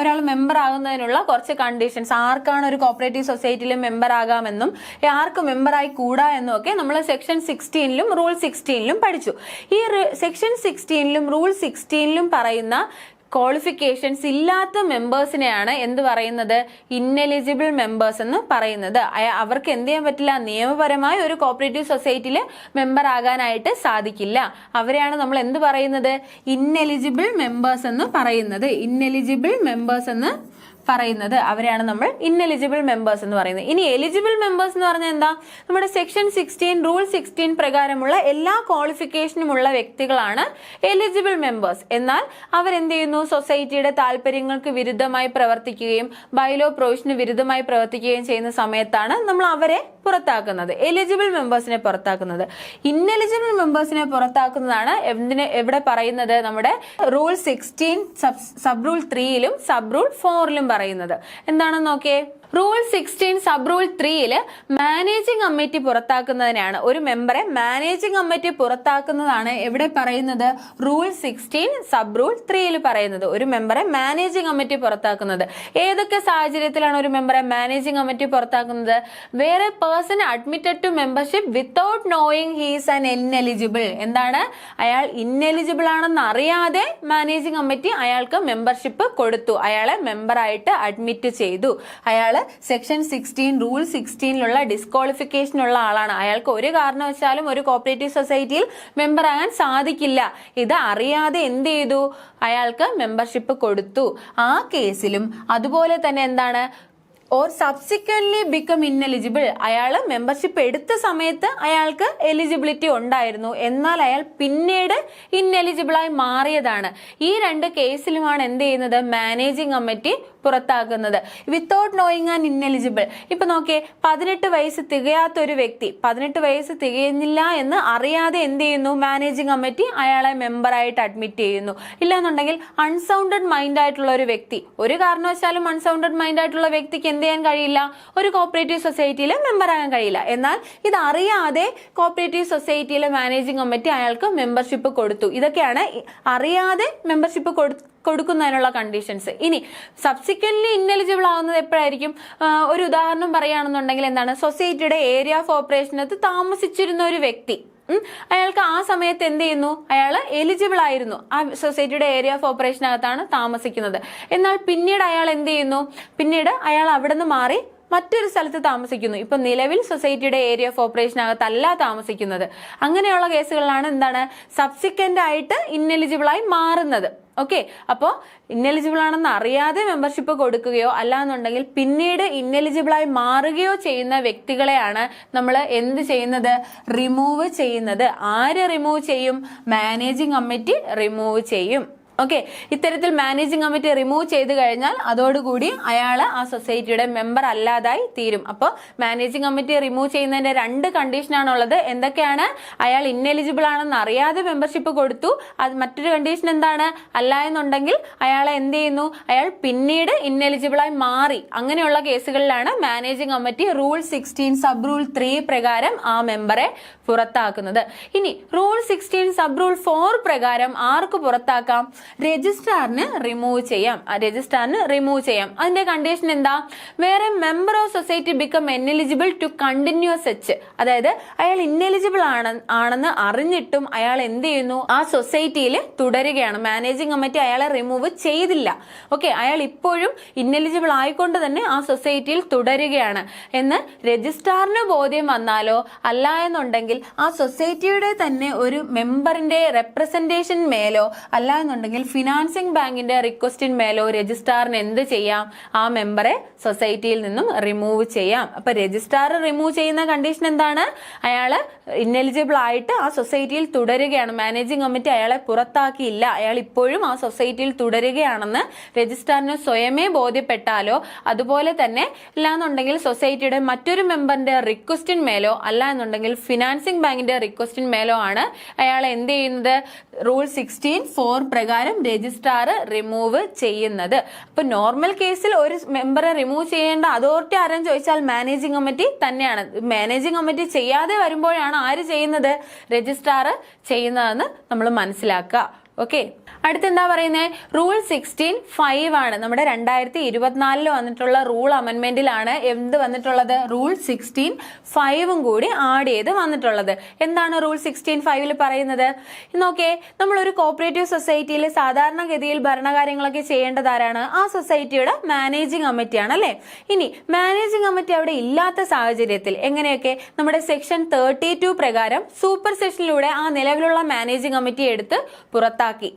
ഒരാൾ മെമ്പർ ആകുന്നതിനുള്ള കുറച്ച് കണ്ടീഷൻസ്. ആർക്കാണ് ഒരു കോപ്പറേറ്റീവ് സൊസൈറ്റിയിൽ മെമ്പർ ആകാമെന്നും ആർക്ക് മെമ്പറായി കൂടാ എന്നും ഒക്കെ നമ്മൾ സെക്ഷൻ 16ലും റൂൾ 16ലും പഠിച്ചു. ഈ സെക്ഷൻ 16ലും റൂൾ 16ലും പറയുന്ന ക്വാളിഫിക്കേഷൻസ് ഇല്ലാത്ത മെമ്പേഴ്സിനെയാണ് എന്ത് പറയുന്നത്? ഇന്നെലിജിബിൾ മെമ്പേഴ്സ് എന്ന് പറയുന്നത്. അവർക്ക് എന്ത് ചെയ്യാൻ പറ്റില്ല? നിയമപരമായി ഒരു കോപ്പറേറ്റീവ് സൊസൈറ്റിയിൽ മെമ്പർ ആകാനായിട്ട് സാധിക്കില്ല. അവരെയാണ് നമ്മൾ എന്ത് പറയുന്നത്? ഇന്നെലിജിബിൾ മെമ്പേഴ്സ് എന്ന് പറയുന്നത്. ഇന്നെലിജിബിൾ മെമ്പേഴ്സ് എന്ന് പറയുന്നത് അവരെയാണ് നമ്മൾ ഇന്നെലിജിബിൾ മെമ്പേഴ്സ് എന്ന് പറയുന്നത്. ഇനി എലിജിബിൾ മെമ്പേഴ്സ് എന്ന് പറഞ്ഞാൽ എന്താ? നമ്മുടെ സെക്ഷൻ 16 റൂൾ 16 പ്രകാരമുള്ള എല്ലാ ക്വാളിഫിക്കേഷനുമുള്ള വ്യക്തികളാണ് എലിജിബിൾ മെമ്പേഴ്സ്. എന്നാൽ അവരെന്ത് ചെയ്യുന്നു? സൊസൈറ്റിയുടെ താല്പര്യങ്ങൾക്ക് വിരുദ്ധമായി പ്രവർത്തിക്കുകയും ബൈലോ പ്രൊവിഷന് വിരുദ്ധമായി പ്രവർത്തിക്കുകയും ചെയ്യുന്ന സമയത്താണ് നമ്മൾ അവരെ പുറത്താക്കുന്നത്, എലിജിബിൾ മെമ്പേഴ്സിനെ പുറത്താക്കുന്നത്. ഇന്നെലിജിബിൾ മെമ്പേഴ്സിനെ പുറത്താക്കുന്നതാണ് എവിടെ പറയുന്നത്? നമ്മുടെ റൂൾ 16 സബ് റൂൾ 3ലും സബ് റൂൾ 4ലും പറയുന്നത്. എന്താണെന്ന് നോക്കിയേ. റൂൾ 16 സബ് റൂൾ 3ല് മാനേജിംഗ് കമ്മിറ്റി പുറത്താക്കുന്നതിനാണ്. ഒരു മെമ്പറെ മാനേജിംഗ് കമ്മിറ്റി പുറത്താക്കുന്നതാണ് എവിടെ പറയുന്നത്? റൂൾ 16 സബ് റൂൾ 3ല് പറയുന്നത്. ഒരു മെമ്പറെ മാനേജിംഗ് കമ്മിറ്റി പുറത്താക്കുന്നത്. ഏതൊക്കെ സാഹചര്യത്തിലാണ് ഒരു മെമ്പറെ മാനേജിംഗ് കമ്മിറ്റി പുറത്താക്കുന്നത്? വേറെ person admitted to membership without knowing he's an ineligible. എന്താണ്? അയാൾ ഇന്നെലിജിബിൾ ആണെന്ന് അറിയാതെ മാനേജിംഗ് കമ്മിറ്റി അയാൾക്ക് മെമ്പർഷിപ്പ് കൊടുത്തു, അയാളെ മെമ്പറായിട്ട് അഡ്മിറ്റ് ചെയ്തു, അയാൾ സെക്ഷൻ 16 റൂൾ 16 ഡിസ്ക്വാളിഫിക്കേഷൻ ഉള്ള ആളാണ്. അയാൾക്ക് ഒരു കാരണവശാലും ഒരു കോപ്പറേറ്റീവ് സൊസൈറ്റിയിൽ മെമ്പർ ആകാൻ സാധിക്കില്ല. ഇത് അറിയാതെ എന്ത് ചെയ്തു? അയാൾക്ക് മെമ്പർഷിപ്പ് കൊടുത്തു. ആ കേസിലും അതുപോലെ തന്നെ എന്താണ്, ഓർ സബ്സിക്വന്റ്ലി ബിക്കം ഇൻഎലിജിബിൾ. അയാൾ മെമ്പർഷിപ്പ് എടുത്ത സമയത്ത് അയാൾക്ക് എലിജിബിലിറ്റി ഉണ്ടായിരുന്നു, എന്നാൽ അയാൾ പിന്നീട് ഇൻഎലിജിബിളായി മാറിയതാണ്. ഈ രണ്ട് കേസിലുമാണ് എന്ത് ചെയ്യുന്നത്? മാനേജിംഗ് കമ്മിറ്റി പുറത്താക്കുന്നത്. Without knowing and ineligible. ഇപ്പൊ നോക്കിയേ, 18 വയസ്സ് തികയാത്ത ഒരു വ്യക്തി, 18 വയസ്സ് തികയുന്നില്ല എന്ന് അറിയാതെ എന്ത് ചെയ്യുന്നു? മാനേജിംഗ് കമ്മിറ്റി അയാളെ മെമ്പറായിട്ട് അഡ്മിറ്റ് ചെയ്യുന്നു. ഇല്ലാന്നുണ്ടെങ്കിൽ അൺസൗണ്ടഡ് മൈൻഡ് ആയിട്ടുള്ള ഒരു വ്യക്തി, ഒരു കാരണവശാലും അൺസൗണ്ടഡ് മൈൻഡ് ആയിട്ടുള്ള വ്യക്തിക്ക് എന്ത് ചെയ്യാൻ കഴിയില്ല? ഒരു കോപ്പറേറ്റീവ് സൊസൈറ്റിയിൽ മെമ്പർ ആകാൻ കഴിയില്ല. എന്നാൽ ഇത് അറിയാതെ കോപ്പറേറ്റീവ് സൊസൈറ്റിയിലെ മാനേജിംഗ് കമ്മിറ്റി അയാൾക്ക് മെമ്പർഷിപ്പ് കൊടുത്തു. ഇതൊക്കെയാണ് അറിയാതെ മെമ്പർഷിപ്പ് കൊടുക്കുന്നതിനുള്ള കണ്ടീഷൻസ്. ഇനി സബ്സിക്വന്റ്ലി ഇൻഎലിജിബിൾ ആവുന്നത് എപ്പോഴായിരിക്കും? ഒരു ഉദാഹരണം പറയുകയാണെന്നുണ്ടെങ്കിൽ എന്താണ്, സൊസൈറ്റിയുടെ ഏരിയ ഓഫ് ഓപ്പറേഷനകത്ത് താമസിച്ചിരുന്ന ഒരു വ്യക്തി, അയാൾക്ക് ആ സമയത്ത് എന്ത് ചെയ്യുന്നു? അയാൾ എലിജിബിൾ ആയിരുന്നു, ആ സൊസൈറ്റിയുടെ ഏരിയ ഓഫ് ഓപ്പറേഷനകത്താണ് താമസിക്കുന്നത്. എന്നാൽ പിന്നീട് അയാൾ എന്ത് ചെയ്യുന്നു? പിന്നീട് അയാൾ അവിടെ നിന്ന് മാറി മറ്റൊരു സ്ഥലത്ത് താമസിക്കുന്നു. ഇപ്പൊ നിലവിൽ സൊസൈറ്റിയുടെ ഏരിയ ഓഫ് ഓപ്പറേഷനകത്തല്ല താമസിക്കുന്നത്. അങ്ങനെയുള്ള കേസുകളിലാണ് എന്താണ്, സബ്സിക്വന്റ് ആയിട്ട് ഇൻഎലിജിബിൾ ആയി മാറുന്നത്. ഓക്കെ, അപ്പോൾ ഇൻഎലിജിബിൾ ആണെന്ന് അറിയാതെ മെമ്പർഷിപ്പ് കൊടുക്കുകയോ അല്ലാന്നുണ്ടെങ്കിൽ പിന്നീട് ഇൻഎലിജിബിൾ ആയി മാറുകയോ ചെയ്യുന്ന വ്യക്തികളെയാണ് നമ്മൾ എന്ത് ചെയ്യുന്നത്? റിമൂവ് ചെയ്യുന്നത്. ആര് റിമൂവ് ചെയ്യും? മാനേജിംഗ് കമ്മിറ്റി റിമൂവ് ചെയ്യും. ഓക്കെ, ഇത്തരത്തിൽ മാനേജിംഗ് കമ്മിറ്റി റിമൂവ് ചെയ്ത് കഴിഞ്ഞാൽ അതോടുകൂടി അയാൾ ആ സൊസൈറ്റിയുടെ മെമ്പർ അല്ലാതായി തീരും. അപ്പോൾ മാനേജിംഗ് കമ്മിറ്റി റിമൂവ് ചെയ്യുന്നതിന്റെ 2 കണ്ടീഷനാണുള്ളത്. എന്തൊക്കെയാണ്? അയാൾ ഇൻഎലിജിബിൾ ആണെന്ന് അറിയാതെ മെമ്പർഷിപ്പ് കൊടുത്തു. അത് മറ്റൊരു കണ്ടീഷൻ എന്താണ്? അല്ല എന്നുണ്ടെങ്കിൽ അയാളെ എന്ത് ചെയ്യുന്നു? അയാൾ പിന്നീട് ഇൻഎലിജിബിൾ ആയി മാറി. അങ്ങനെയുള്ള കേസുകളിലാണ് managing committee rule 16 sub rule 3 പ്രകാരം ആ മെമ്പറെ പുറത്താക്കുന്നത്. ഇനി റൂൾ 16 സബ് റൂൾ 4 പ്രകാരം ആർക്ക് പുറത്താക്കാം? രജിസ്ട്രാറിന് റിമൂവ് ചെയ്യാം. അതിന്റെ കണ്ടീഷൻ എന്താ? വേറെ member of society become ineligible to continue such. അതായത് അയാൾ ഇൻഎലിജിബിൾ ആണെന്ന് അറിഞ്ഞിട്ടും അയാൾ എന്ത് ചെയ്യുന്നു? ആ സൊസൈറ്റിയിൽ തുടരുകയാണ്. മാനേജിംഗ് കമ്മിറ്റി അയാളെ റിമൂവ് ചെയ്തില്ല. ഓക്കെ, അയാൾ ഇപ്പോഴും ഇൻഎലിജിബിൾ ആയിക്കൊണ്ട് തന്നെ ആ സൊസൈറ്റിയിൽ തുടരുകയാണ് എന്ന് രജിസ്ട്രാറിന് ബോധ്യം വന്നാലോ, അല്ല എന്നുണ്ടെങ്കിൽ ആ സൊസൈറ്റിയുടെ തന്നെ ഒരു മെമ്പറിന്റെ റെപ്രസെന്റേഷൻ മേലോ, അല്ല എന്നുണ്ടെങ്കിൽ ഫിനാൻസിംഗ് ബാങ്കിന്റെ റിക്വസ്റ്റിന്മേലോ രജിസ്ട്രാറിന് എന്ത് ചെയ്യാം? ആ മെമ്പറെ സൊസൈറ്റിയിൽ നിന്നും റിമൂവ് ചെയ്യാം. അപ്പൊ രജിസ്ട്രാർ റിമൂവ് ചെയ്യുന്ന കണ്ടീഷൻ എന്താണ്? അയാള് ഇൻഎലിജിബിൾ ആയിട്ട് ആ സൊസൈറ്റിയിൽ തുടരുകയാണ്. മാനേജിംഗ് കമ്മിറ്റി അയാളെ പുറത്താക്കിയില്ല, അയാൾ ഇപ്പോഴും ആ സൊസൈറ്റിയിൽ തുടരുകയാണെന്ന് രജിസ്ട്രാറിന് സ്വയമേ ബോധ്യപ്പെട്ടാലോ, അതുപോലെ തന്നെ അല്ലാന്നുണ്ടെങ്കിൽ സൊസൈറ്റിയുടെ മറ്റൊരു മെമ്പറിന്റെ റിക്വസ്റ്റിന്മേലോ, അല്ല എന്നുണ്ടെങ്കിൽ ഫിനാൻസിംഗ് ബാങ്കിന്റെ റിക്വസ്റ്റിന്മേലോ ആണ് അയാൾ എന്ത് ചെയ്യുന്നത്? റൂൾ 16(4) പ്രകാരം രജിസ്ട്രാർ റിമൂവ് ചെയ്യുന്നത്. അപ്പൊ നോർമൽ കേസിൽ ഒരു മെമ്പറെ റിമൂവ് ചെയ്യേണ്ട അതോറിറ്റി ആരെന്ന് ചോദിച്ചാൽ മാനേജിംഗ് കമ്മിറ്റി തന്നെയാണ്. മാനേജിംഗ് കമ്മിറ്റി ചെയ്യാതെ വരുമ്പോഴാണ് ആര് ചെയ്യുന്നത്? രജിസ്ട്രാർ ചെയ്യുന്നതെന്ന് നമ്മൾ മനസ്സിലാക്കുക. ഓക്കെ, അടുത്തെന്താ പറയുന്നത്? റൂൾ 16(5) ആണ്. നമ്മുടെ 2024 വന്നിട്ടുള്ള റൂൾ അമെന്റ്മെന്റിലാണ് എന്ത് വന്നിട്ടുള്ളത്? റൂൾ 16(5) കൂടി ആഡ് ചെയ്ത് വന്നിട്ടുള്ളത്. എന്താണ് റൂൾ 16(5) പറയുന്നത്? നോക്കേ, നമ്മളൊരു കോപ്പറേറ്റീവ് സൊസൈറ്റിയിൽ സാധാരണഗതിയിൽ ഭരണകാര്യങ്ങളൊക്കെ ചെയ്യേണ്ടത് ആരാണ്? ആ സൊസൈറ്റിയുടെ മാനേജിംഗ് കമ്മിറ്റിയാണ്, അല്ലെ? ഇനി മാനേജിംഗ് കമ്മിറ്റി അവിടെ ഇല്ലാത്ത സാഹചര്യത്തിൽ എങ്ങനെയൊക്കെ? നമ്മുടെ സെക്ഷൻ 32 പ്രകാരം സൂപ്പർ സെഷനിലൂടെ ആ നിലവിലുള്ള മാനേജിംഗ് കമ്മിറ്റി എടുത്ത് പുറത്താക്കി.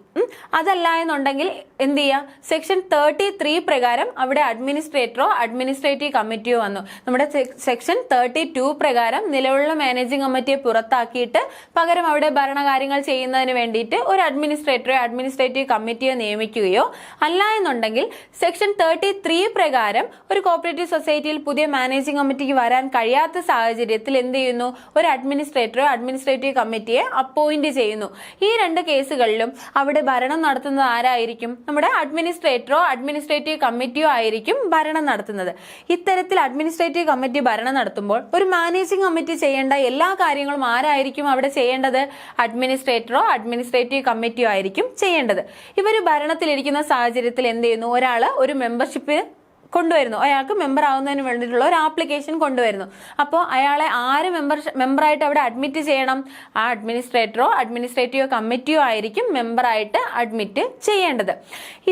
അതല്ല എന്നുണ്ടെങ്കിൽ എന്ത് ചെയ്യാം? സെക്ഷൻ 33 പ്രകാരം അവിടെ അഡ്മിനിസ്ട്രേറ്ററോ അഡ്മിനിസ്ട്രേറ്റീവ് കമ്മിറ്റിയോ വന്നു. നമ്മുടെ സെക്ഷൻ 32 പ്രകാരം നിലവിലുള്ള മാനേജിംഗ് കമ്മിറ്റിയെ പുറത്താക്കിയിട്ട് പകരം അവിടെ ഭരണകാര്യങ്ങൾ ചെയ്യുന്നതിന് വേണ്ടിയിട്ട് ഒരു അഡ്മിനിസ്ട്രേറ്ററോ അഡ്മിനിസ്ട്രേറ്റീവ് കമ്മിറ്റിയോ നിയമിക്കുകയോ, അല്ല എന്നുണ്ടെങ്കിൽ സെക്ഷൻ 33 പ്രകാരം ഒരു കോപ്പറേറ്റീവ് സൊസൈറ്റിയിൽ പുതിയ മാനേജിംഗ് കമ്മിറ്റിക്ക് വരാൻ കഴിയാത്ത സാഹചര്യത്തിൽ എന്ത് ചെയ്യുന്നു? ഒരു അഡ്മിനിസ്ട്രേറ്ററോ അഡ്മിനിസ്ട്രേറ്റീവ് കമ്മിറ്റിയെ അപ്പോയിന്റ് ചെയ്യുന്നു. ഈ 2 കേസുകളിലും അവിടെ ഭരണം നടത്തുന്നത് ആരായിരിക്കും? നമ്മുടെ അഡ്മിനിസ്ട്രേറ്ററോ അഡ്മിനിസ്ട്രേറ്റീവ് കമ്മിറ്റിയോ ആയിരിക്കും ഭരണം നടത്തുന്നത്. ഇത്തരത്തിൽ അഡ്മിനിസ്ട്രേറ്റീവ് കമ്മിറ്റി ഭരണം നടത്തുമ്പോൾ ഒരു മാനേജിംഗ് കമ്മിറ്റി ചെയ്യേണ്ട എല്ലാ കാര്യങ്ങളും ആരായിരിക്കും അവിടെ ചെയ്യേണ്ടത്? അഡ്മിനിസ്ട്രേറ്ററോ അഡ്മിനിസ്ട്രേറ്റീവ് കമ്മിറ്റിയോ ആയിരിക്കും ചെയ്യേണ്ടത്. ഇവർ ഭരണത്തിലിരിക്കുന്ന സാഹചര്യത്തിൽ എന്ത് ചെയ്യുന്നു? ഒരാള് ഒരു മെമ്പർഷിപ്പ് കൊണ്ടുവരുന്നു, അയാൾക്ക് മെമ്പർ ആവുന്നതിന് വേണ്ടിയിട്ടുള്ള ഒരു ആപ്ലിക്കേഷൻ കൊണ്ടുവരുന്നു. അപ്പോൾ അയാളെ ആര് മെമ്പറായിട്ട് അവിടെ അഡ്മിറ്റ് ചെയ്യണം? ആ അഡ്മിനിസ്ട്രേറ്ററോ അഡ്മിനിസ്ട്രേറ്റീവ് കമ്മിറ്റിയോ ആയിരിക്കും മെമ്പറായിട്ട് അഡ്മിറ്റ് ചെയ്യേണ്ടത്.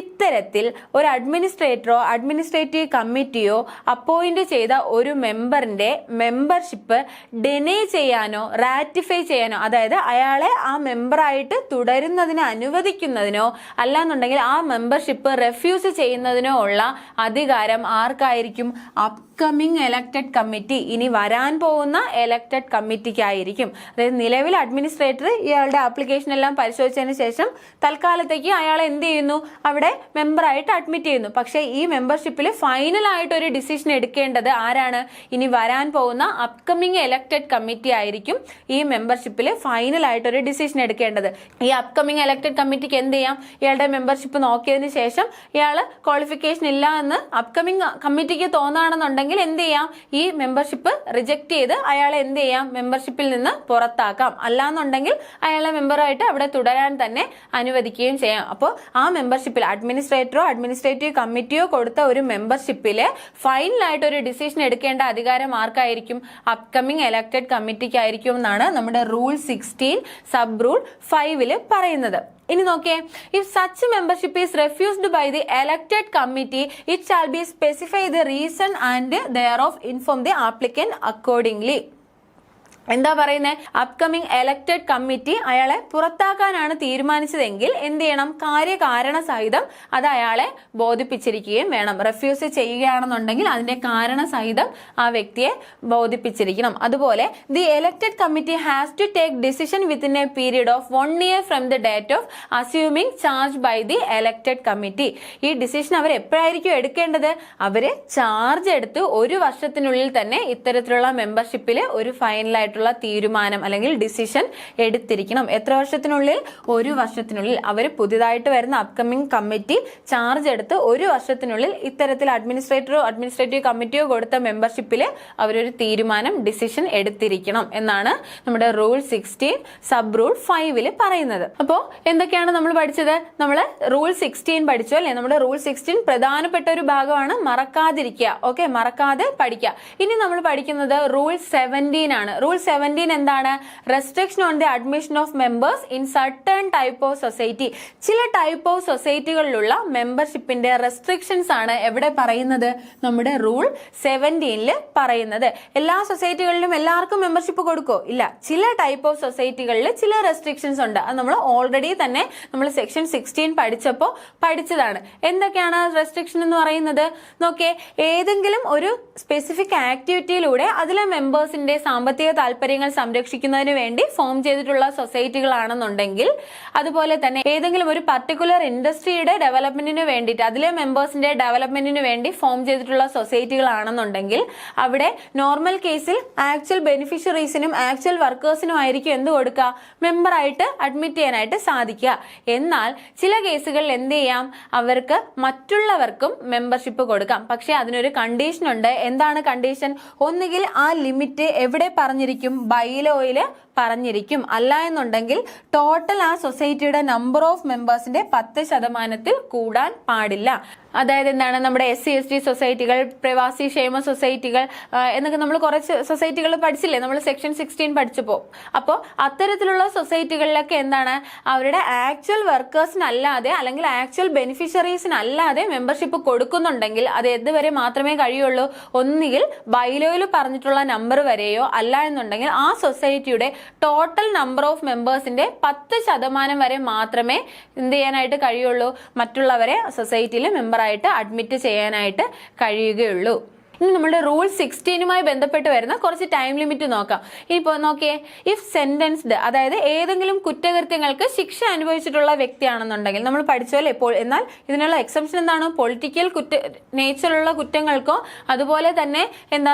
ഇത്തരത്തിൽ ഒരു അഡ്മിനിസ്ട്രേറ്ററോ അഡ്മിനിസ്ട്രേറ്റീവ് കമ്മിറ്റിയോ അപ്പോയിന്റ് ചെയ്ത ഒരു മെമ്പറിന്റെ മെമ്പർഷിപ്പ് ഡിനൈ ചെയ്യാനോ റാറ്റിഫൈ ചെയ്യാനോ, അതായത് അയാളെ ആ മെമ്പറായിട്ട് തുടരുന്നതിന് അനുവദിക്കുന്നതിനോ അല്ലാന്നുണ്ടെങ്കിൽ ആ മെമ്പർഷിപ്പ് റെഫ്യൂസ് ചെയ്യുന്നതിനോ ഉള്ള അധികാരം ആർക്കായിരിക്കും? അപ്കമിങ് എലക്റ്റഡ് കമ്മിറ്റി, ഇനി വരാൻ പോകുന്ന എലക്റ്റഡ് കമ്മിറ്റിക്കായിരിക്കും. അതായത് നിലവിൽ അഡ്മിനിസ്ട്രേറ്റർ ഇയാളുടെ ആപ്ലിക്കേഷൻ എല്ലാം പരിശോധിച്ചതിന് ശേഷം തൽക്കാലത്തേക്ക് അയാളെ എന്ത് ചെയ്യുന്നു? അവിടെ മെമ്പറായിട്ട് അഡ്മിറ്റ് ചെയ്യുന്നു. പക്ഷേ ഈ മെമ്പർഷിപ്പിൽ ഫൈനൽ ആയിട്ട് ഒരു ഡിസിഷൻ എടുക്കേണ്ടത് ആരാണ്? ഇനി വരാൻ പോകുന്ന അപ്കമിങ് എലക്റ്റഡ് കമ്മിറ്റി ആയിരിക്കും ഈ മെമ്പർഷിപ്പിൽ ഫൈനൽ ആയിട്ട് ഒരു ഡിസിഷൻ എടുക്കേണ്ടത്. ഈ അപ്കമിങ് എലക്റ്റഡ് കമ്മിറ്റിക്ക് എന്ത് ചെയ്യാം? ഇയാളുടെ മെമ്പർഷിപ്പ് നോക്കിയതിന് ശേഷം ഇയാള് ക്വാളിഫിക്കേഷൻ ഇല്ല എന്ന് അപ്കമിങ് കമ്മിറ്റിക്ക് തോന്നുകയാണെന്നുണ്ടെങ്കിൽ എന്ത് ചെയ്യാം? ഈ മെമ്പർഷിപ്പ് റിജക്ട് ചെയ്ത് അയാളെ എന്ത് ചെയ്യാം? മെമ്പർഷിപ്പിൽ നിന്ന് പുറത്താക്കാം. അല്ലാന്നുണ്ടെങ്കിൽ അയാളെ മെമ്പറായിട്ട് അവിടെ തുടരാൻ തന്നെ അനുവദിക്കുകയും ചെയ്യാം. അപ്പോൾ ആ മെമ്പർഷിപ്പിൽ അഡ്മിനിസ്ട്രേറ്ററോ അഡ്മിനിസ്ട്രേറ്റീവ് കമ്മിറ്റിയോ കൊടുത്ത ഒരു മെമ്പർഷിപ്പില് ഫൈനലായിട്ട് ഒരു ഡിസിഷൻ എടുക്കേണ്ട അധികാരം ആർക്കായിരിക്കും? അപ്കമിങ് എലക്റ്റഡ് കമ്മിറ്റിക്കായിരിക്കും എന്നാണ് നമ്മുടെ റൂൾ 16 സബ് റൂൾ 5 പറയുന്നത്. ഇനി നോക്കിയേ, if such membership is refused by the elected committee it shall be specify the reason and thereof inform the applicant accordingly. എന്താ പറയുന്നത്? അപ്കമിങ് എലക്റ്റഡ് കമ്മിറ്റി അയാളെ പുറത്താക്കാനാണ് തീരുമാനിച്ചതെങ്കിൽ എന്ത് ചെയ്യണം? കാര്യകാരണ സഹിതം അത് അയാളെ ബോധിപ്പിച്ചിരിക്കുകയും വേണം. റെഫ്യൂസ് ചെയ്യുകയാണെന്നുണ്ടെങ്കിൽ അതിന്റെ കാരണ സഹിതം ആ വ്യക്തിയെ ബോധിപ്പിച്ചിരിക്കണം. അതുപോലെ the elected committee has to take decision within a period of 1 year from the date of assuming charge by the elected committee. ഈ ഡിസിഷൻ അവർ എപ്പോഴായിരിക്കും എടുക്കേണ്ടത്? അവര് ചാർജ് എടുത്ത് 1 വർഷത്തിനുള്ളിൽ തന്നെ ഇത്തരത്തിലുള്ള മെമ്പർഷിപ്പിൽ ഒരു ഫൈനലായിട്ട് തീരുമാനം അല്ലെങ്കിൽ ഡിസിഷൻ എടുത്തിരിക്കണം. എത്ര വർഷത്തിനുള്ളിൽ? 1 വർഷത്തിനുള്ളിൽ. അവർ പുതിയതായിട്ട് വരുന്ന അപ്കമിങ് കമ്മിറ്റി ചാർജ് എടുത്ത് 1 വർഷത്തിനുള്ളിൽ ഇത്തരത്തിൽ അഡ്മിനിസ്ട്രേറ്ററോ അഡ്മിനിസ്ട്രേറ്റീവ് കമ്മിറ്റിയോ കൊടുത്ത മെമ്പർഷിപ്പിൽ അവരൊരു തീരുമാനം ഡിസിഷൻ എടുത്തിരിക്കണം എന്നാണ് നമ്മുടെ റൂൾ 16 സബ് റൂൾ 5 പറയുന്നത്. അപ്പോൾ എന്തൊക്കെയാണ് നമ്മൾ പഠിച്ചത്? നമ്മൾ റൂൾ 16 പഠിച്ചു അല്ലെ? നമ്മുടെ റൂൾ 16 പ്രധാനപ്പെട്ട ഒരു ഭാഗമാണ്, മറക്കാതിരിക്കുക. ഓക്കെ, മറക്കാതെ പഠിക്കുക. ഇനി നമ്മൾ പഠിക്കുന്നത് റൂൾ 17 ആണ്. റൂൾ 17 എന്താണ്? Restriction on the admission of members in certain type of society. ചില ടൈപ്പ് ഓഫ് സൊസൈറ്റികളിലുള്ള മെമ്പർഷിപ്പിന്റെ റെസ്ട്രിക്ഷൻസ് ആണ് എവിടെ പറയുന്നത്? നമ്മുടെ റൂൾ 17 പറയുന്നത്. എല്ലാ സൊസൈറ്റികളിലും എല്ലാവർക്കും മെമ്പർഷിപ്പ് കൊടുക്കോ? ഇല്ല. ചില ടൈപ്പ് ഓഫ് സൊസൈറ്റികളിൽ ചില റെസ്ട്രിക്ഷൻസ് ഉണ്ട്. അത് നമ്മൾ ഓൾറെഡി തന്നെ നമ്മൾ സെക്ഷൻ 16 പഠിച്ചപ്പോൾ പഠിച്ചതാണ്. എന്തൊക്കെയാണ് റെസ്ട്രിക്ഷൻ എന്ന് പറയുന്നത്? നോക്കിയേ, ഏതെങ്കിലും ഒരു സ്പെസിഫിക് ആക്ടിവിറ്റിയിലൂടെ അതിലെ മെമ്പേഴ്സിന്റെ സാമ്പത്തിക താല്പര്യങ്ങൾ സംരക്ഷിക്കുന്നതിന് വേണ്ടി ഫോം ചെയ്തിട്ടുള്ള സൊസൈറ്റികളാണെന്നുണ്ടെങ്കിൽ, അതുപോലെ തന്നെ ഏതെങ്കിലും ഒരു പർട്ടിക്കുലർ ഇൻഡസ്ട്രിയുടെ ഡെവലപ്മെന്റിന് വേണ്ടിയിട്ട് അതിലെ മെമ്പേഴ്സിന്റെ ഡെവലപ്മെന്റിന് വേണ്ടി ഫോം ചെയ്തിട്ടുള്ള സൊസൈറ്റികളാണെന്നുണ്ടെങ്കിൽ അവിടെ നോർമൽ കേസിൽ ആക്ച്വൽ ബെനിഫിഷ്യറീസിനും ആക്ച്വൽ വർക്കേഴ്സിനും ആയിരിക്കും എന്ത് കൊടുക്കുക? മെമ്പറായിട്ട് അഡ്മിറ്റ് ചെയ്യാനായിട്ട് സാധിക്കുക. എന്നാൽ ചില കേസുകളിൽ എന്ത് ചെയ്യാം? അവർക്ക് മറ്റുള്ളവർക്കും മെമ്പർഷിപ്പ് കൊടുക്കാം. പക്ഷെ അതിനൊരു കണ്ടീഷൻ ഉണ്ട്. എന്താണ് കണ്ടീഷൻ? ഒന്നുകിൽ ആ ലിമിറ്റ് എവിടെ പറഞ്ഞിരിക്കും? ബൈലോയില് പറഞ്ഞിരിക്കും. അല്ല എന്നുണ്ടെങ്കിൽ ടോട്ടൽ ആ സൊസൈറ്റിയുടെ നമ്പർ ഓഫ് മെമ്പേഴ്സിന്റെ 10% കൂടാൻ പാടില്ല. അതായത് എന്താണ്? നമ്മുടെ SC ST സൊസൈറ്റികൾ, പ്രവാസി ക്ഷേമ സൊസൈറ്റികൾ എന്നൊക്കെ നമ്മൾ കുറച്ച് സൊസൈറ്റികൾ പഠിച്ചില്ലേ നമ്മൾ സെക്ഷൻ 16 പഠിച്ചപ്പോൾ. അപ്പോൾ അത്തരത്തിലുള്ള സൊസൈറ്റികളിലൊക്കെ എന്താണ്? അവരുടെ ആക്ച്വൽ വർക്കേഴ്സിനല്ലാതെ അല്ലെങ്കിൽ ആക്ച്വൽ ബെനിഫിഷ്യറീസിനല്ലാതെ മെമ്പർഷിപ്പ് കൊടുക്കുന്നുണ്ടെങ്കിൽ അത് ഏതുവരെ മാത്രമേ കഴിയുള്ളൂ? ഒന്നുകിൽ ബൈലോയിൽ പറഞ്ഞിട്ടുള്ള നമ്പർ വരെയോ, അല്ല എന്നുണ്ടെങ്കിൽ ആ സൊസൈറ്റിയുടെ ടോട്ടൽ നമ്പർ ഓഫ് മെമ്പേഴ്സിന്റെ 10% വരെ മാത്രമേ എന്ത് ചെയ്യാനായിട്ട് കഴിയുള്ളൂ? മറ്റുള്ളവരെ സൊസൈറ്റിയിൽ മെമ്പറായിട്ട് അഡ്മിറ്റ് ചെയ്യാനായിട്ട് കഴിയുകയുള്ളൂ. ഇനി നമ്മുടെ റൂൾ 16 ബന്ധപ്പെട്ട് വരുന്ന കുറച്ച് ടൈം ലിമിറ്റ് നോക്കാം. ഇപ്പോൾ നോക്കിയേ, ഇഫ് സെന്റൻസ്ഡ്, അതായത് ഏതെങ്കിലും കുറ്റകൃത്യങ്ങൾക്ക് ശിക്ഷ അനുഭവിച്ചിട്ടുള്ള വ്യക്തിയാണെന്നുണ്ടെങ്കിൽ, നമ്മൾ പഠിച്ചോലെ ഇപ്പോൾ. എന്നാൽ ഇതിനുള്ള എക്സംഷൻ എന്താണ്? പൊളിറ്റിക്കൽ നേച്ചറുള്ള കുറ്റങ്ങൾക്കോ അതുപോലെ തന്നെ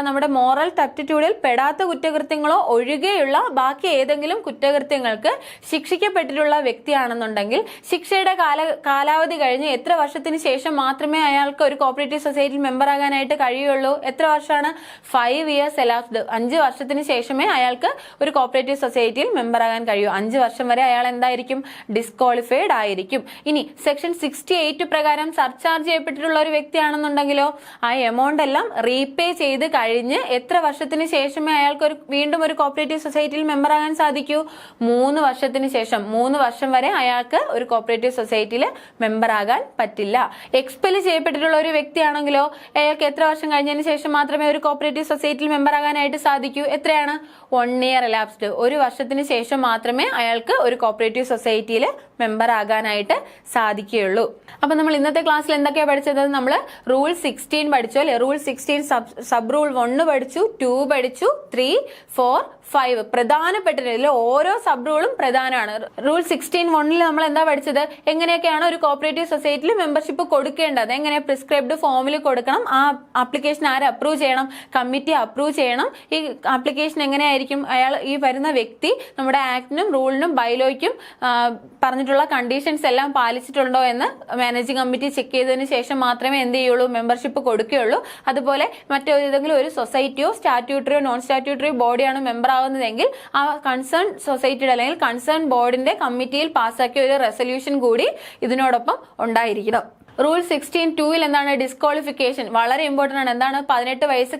നമ്മുടെ മോറൽ ടപ്റ്റിറ്റ്യൂഡിൽ പെടാത്ത കുറ്റകൃത്യങ്ങളോ ഒഴികെയുള്ള ബാക്കി ഏതെങ്കിലും കുറ്റകൃത്യങ്ങൾക്ക് ശിക്ഷിക്കപ്പെട്ടിട്ടുള്ള വ്യക്തിയാണെന്നുണ്ടെങ്കിൽ ശിക്ഷയുടെ കാലാവധി കഴിഞ്ഞ് എത്ര വർഷത്തിന് ശേഷം മാത്രമേ അയാൾക്ക് ഒരു കോപ്പറേറ്റീവ് സൊസൈറ്റിയിൽ മെമ്പർ ആകാനായിട്ട് കഴിയുള്ളൂ? എത്ര വർഷമാണ്? 5 years elapsed. 5 വർഷത്തിന് ശേഷമേ അയാൾക്ക് ഒരു കോപ്പറേറ്റീവ് സൊസൈറ്റിയിൽ മെമ്പർ ആകാൻ കഴിയൂ. 5 വർഷം വരെ അയാൾ എന്തായിരിക്കും? ഡിസ്ക്വാളിഫൈഡ് ആയിരിക്കും. ഇനി സെക്ഷൻ 68 പ്രകാരം സർചാർജ് ചെയ്യപ്പെട്ടിട്ടുള്ള ഒരു വ്യക്തിയാണെന്നുണ്ടെങ്കിലോ ആ എമൗണ്ട് എല്ലാം റീപേ ചെയ്ത് കഴിഞ്ഞ് എത്ര വർഷത്തിന് ശേഷമേ അയാൾക്ക് വീണ്ടും ഒരു കോപ്പറേറ്റീവ് സൊസൈറ്റിയിൽ മെമ്പർ ആകാൻ സാധിക്കൂ? 3 വർഷത്തിന് ശേഷം. 3 വർഷം വരെ അയാൾക്ക് ഒരു കോപ്പറേറ്റീവ് സൊസൈറ്റിയിൽ മെമ്പർ ആകാൻ പറ്റില്ല. എക്സ്പെൽ ചെയ്യപ്പെട്ടിട്ടുള്ള ഒരു വ്യക്തിയാണെങ്കിലോ അയാൾക്ക് എത്ര വർഷം കഴിഞ്ഞതിന് ശേഷം മാത്രമേ ഒരു കോപ്പറേറ്റീവ് സൊസൈറ്റിയിൽ മെമ്പർ ആകാനായിട്ട് സാധിക്കൂ? എത്രയാണ്? 1 year elapsed. 1 വർഷത്തിന് ശേഷം മാത്രമേ അയാൾക്ക് ഒരു കോപ്പറേറ്റീവ് സൊസൈറ്റിയിൽ മെമ്പർ ആകാനായിട്ട് സാധിക്കുകയുള്ളൂ. അപ്പൊ നമ്മൾ ഇന്നത്തെ ക്ലാസ്സിൽ എന്തൊക്കെയാണ് പഠിച്ചത്? നമ്മൾ റൂൾ 16 പഠിച്ചു അല്ലെ? റൂൾ 16 സബ് റൂൾ 1 പഠിച്ചു, 2 പഠിച്ചു, 3, 4, 5 പ്രധാനപ്പെട്ട ഓരോ സബ് റൂളും പ്രധാനമാണ്. റൂൾ 16(1) നമ്മൾ എന്താ പഠിച്ചത്? എങ്ങനെയൊക്കെയാണ് ഒരു കോപ്പറേറ്റീവ് സൊസൈറ്റിയിൽ മെമ്പർഷിപ്പ് കൊടുക്കേണ്ടത്, എങ്ങനെ പ്രിസ്ക്രൈബ്ഡ് ഫോമിൽ കൊടുക്കണം, ആ ആപ്ലിക്കേഷൻ ആര് അപ്രൂവ് ചെയ്യണം? കമ്മിറ്റി അപ്രൂവ് ചെയ്യണം. ഈ ആപ്ലിക്കേഷൻ എങ്ങനെയായിരിക്കും? അയാൾ ഈ വരുന്ന വ്യക്തി നമ്മുടെ ആക്ടിനും റൂളിനും ബൈലോയ്ക്കും പറഞ്ഞിട്ടുള്ള കണ്ടീഷൻസ് എല്ലാം പാലിച്ചിട്ടുണ്ടോ എന്ന് മാനേജിംഗ് കമ്മിറ്റി ചെക്ക് ചെയ്തതിന് ശേഷം മാത്രമേ എന്ത് ചെയ്യുള്ളൂ? മെമ്പർഷിപ്പ് കൊടുക്കുകയുള്ളൂ. അതുപോലെ മറ്റേതെങ്കിലും ഒരു സൊസൈറ്റിയോ സ്റ്റാറ്റ്യൂട്ടറിയോ നോൺ സ്റ്റാറ്റ്യൂട്ടറി ബോഡിയാണ് മെമ്പർ ആവുന്നതെങ്കിൽ ആ കൺസേൺ സൊസൈറ്റിയുടെ അല്ലെങ്കിൽ കൺസേൺ ബോർഡിന്റെ കമ്മിറ്റിയിൽ പാസ്സാക്കിയ ഒരു റെസൊല്യൂഷൻ കൂടി ഇതിനോടൊപ്പം ഉണ്ടായിരിക്കണം. റൂൾ 16(2) എന്താണ്? ഡിസ്ക്വാളിഫിക്കേഷൻ. വളരെ ഇമ്പോർട്ടന്റ് ആണ്. എന്താണ്? 18 വയസ്സ്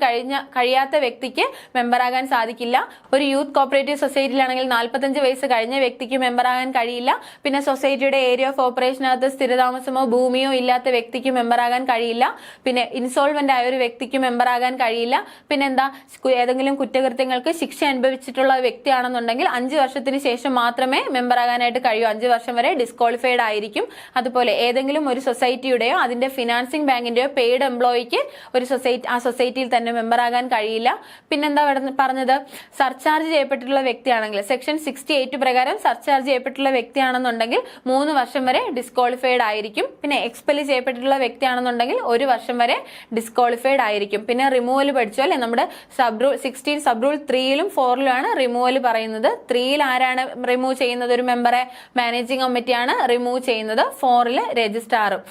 കഴിയാത്ത വ്യക്തിക്ക് മെമ്പർ ആകാൻ സാധിക്കില്ല. ഒരു യൂത്ത് കോപ്പറേറ്റീവ് സൊസൈറ്റിയിലാണെങ്കിൽ 45 വയസ്സ് കഴിഞ്ഞ വ്യക്തിക്ക് മെമ്പർ ആകാൻ കഴിയില്ല. പിന്നെ സൊസൈറ്റിയുടെ ഏരിയ ഓഫ് ഓപ്പറേഷനകത്ത് സ്ഥിരതാമസമോ ഭൂമിയോ ഇല്ലാത്ത വ്യക്തിക്ക് മെമ്പർ ആകാൻ കഴിയില്ല. പിന്നെ ഇൻസോൾവെന്റ് ആയ ഒരു വ്യക്തിക്ക് മെമ്പർ ആകാൻ കഴിയില്ല. പിന്നെ എന്താ? ഏതെങ്കിലും കുറ്റകൃത്യങ്ങൾക്ക് ശിക്ഷ അനുഭവിച്ചിട്ടുള്ള വ്യക്തിയാണെന്നുണ്ടെങ്കിൽ 5 വർഷത്തിന് ശേഷം മാത്രമേ മെമ്പർ ആകാനായിട്ട് കഴിയൂ. 5 വർഷം വരെ ഡിസ്ക്വാളിഫൈഡ് ആയിരിക്കും. അതുപോലെ ഏതെങ്കിലും ഒരു സൊസൈറ്റിയുടെയോ അതിന്റെ ഫിനാൻസിംഗ് ബാങ്കിന്റെയോ പെയ്ഡ് എംപ്ലോയിക്ക് ഒരു സൊസൈറ്റിയിൽ തന്നെ മെമ്പർ ആകാൻ കഴിയില്ല. പിന്നെന്താ പറഞ്ഞത്? സർചാർജ് ചെയ്യപ്പെട്ടിട്ടുള്ള വ്യക്തിയാണെങ്കിൽ സെക്ഷൻ 68 പ്രകാരം സർചാർജ് ചെയ്യപ്പെട്ടിട്ടുള്ള വ്യക്തിയാണെന്നുണ്ടെങ്കിൽ 3 വർഷം വരെ ഡിസ്ക്വാളിഫൈഡ് ആയിരിക്കും. പിന്നെ എക്സ്പെൽ ചെയ്യപ്പെട്ടിട്ടുള്ള വ്യക്തിയാണെന്നുണ്ടെങ്കിൽ 1 വർഷം വരെ ഡിസ്ക്വാളിഫൈഡ് ആയിരിക്കും. പിന്നെ റിമൂവൽ പഠിച്ചു അല്ലെ? നമ്മുടെ സബ് റൂൾ 16 സബ് റൂൾ 3-ലും 4-ലും റിമൂവൽ പറയുന്നത്. 3-ൽ ആരാണ് റിമൂവ് ചെയ്യുന്നത്? ഒരു മെമ്പറെ മാനേജിംഗ് കമ്മിറ്റിയാണ് റിമൂവ് ചെയ്യുന്നത്. 4-ൽ രജിസ്ട്രാറും.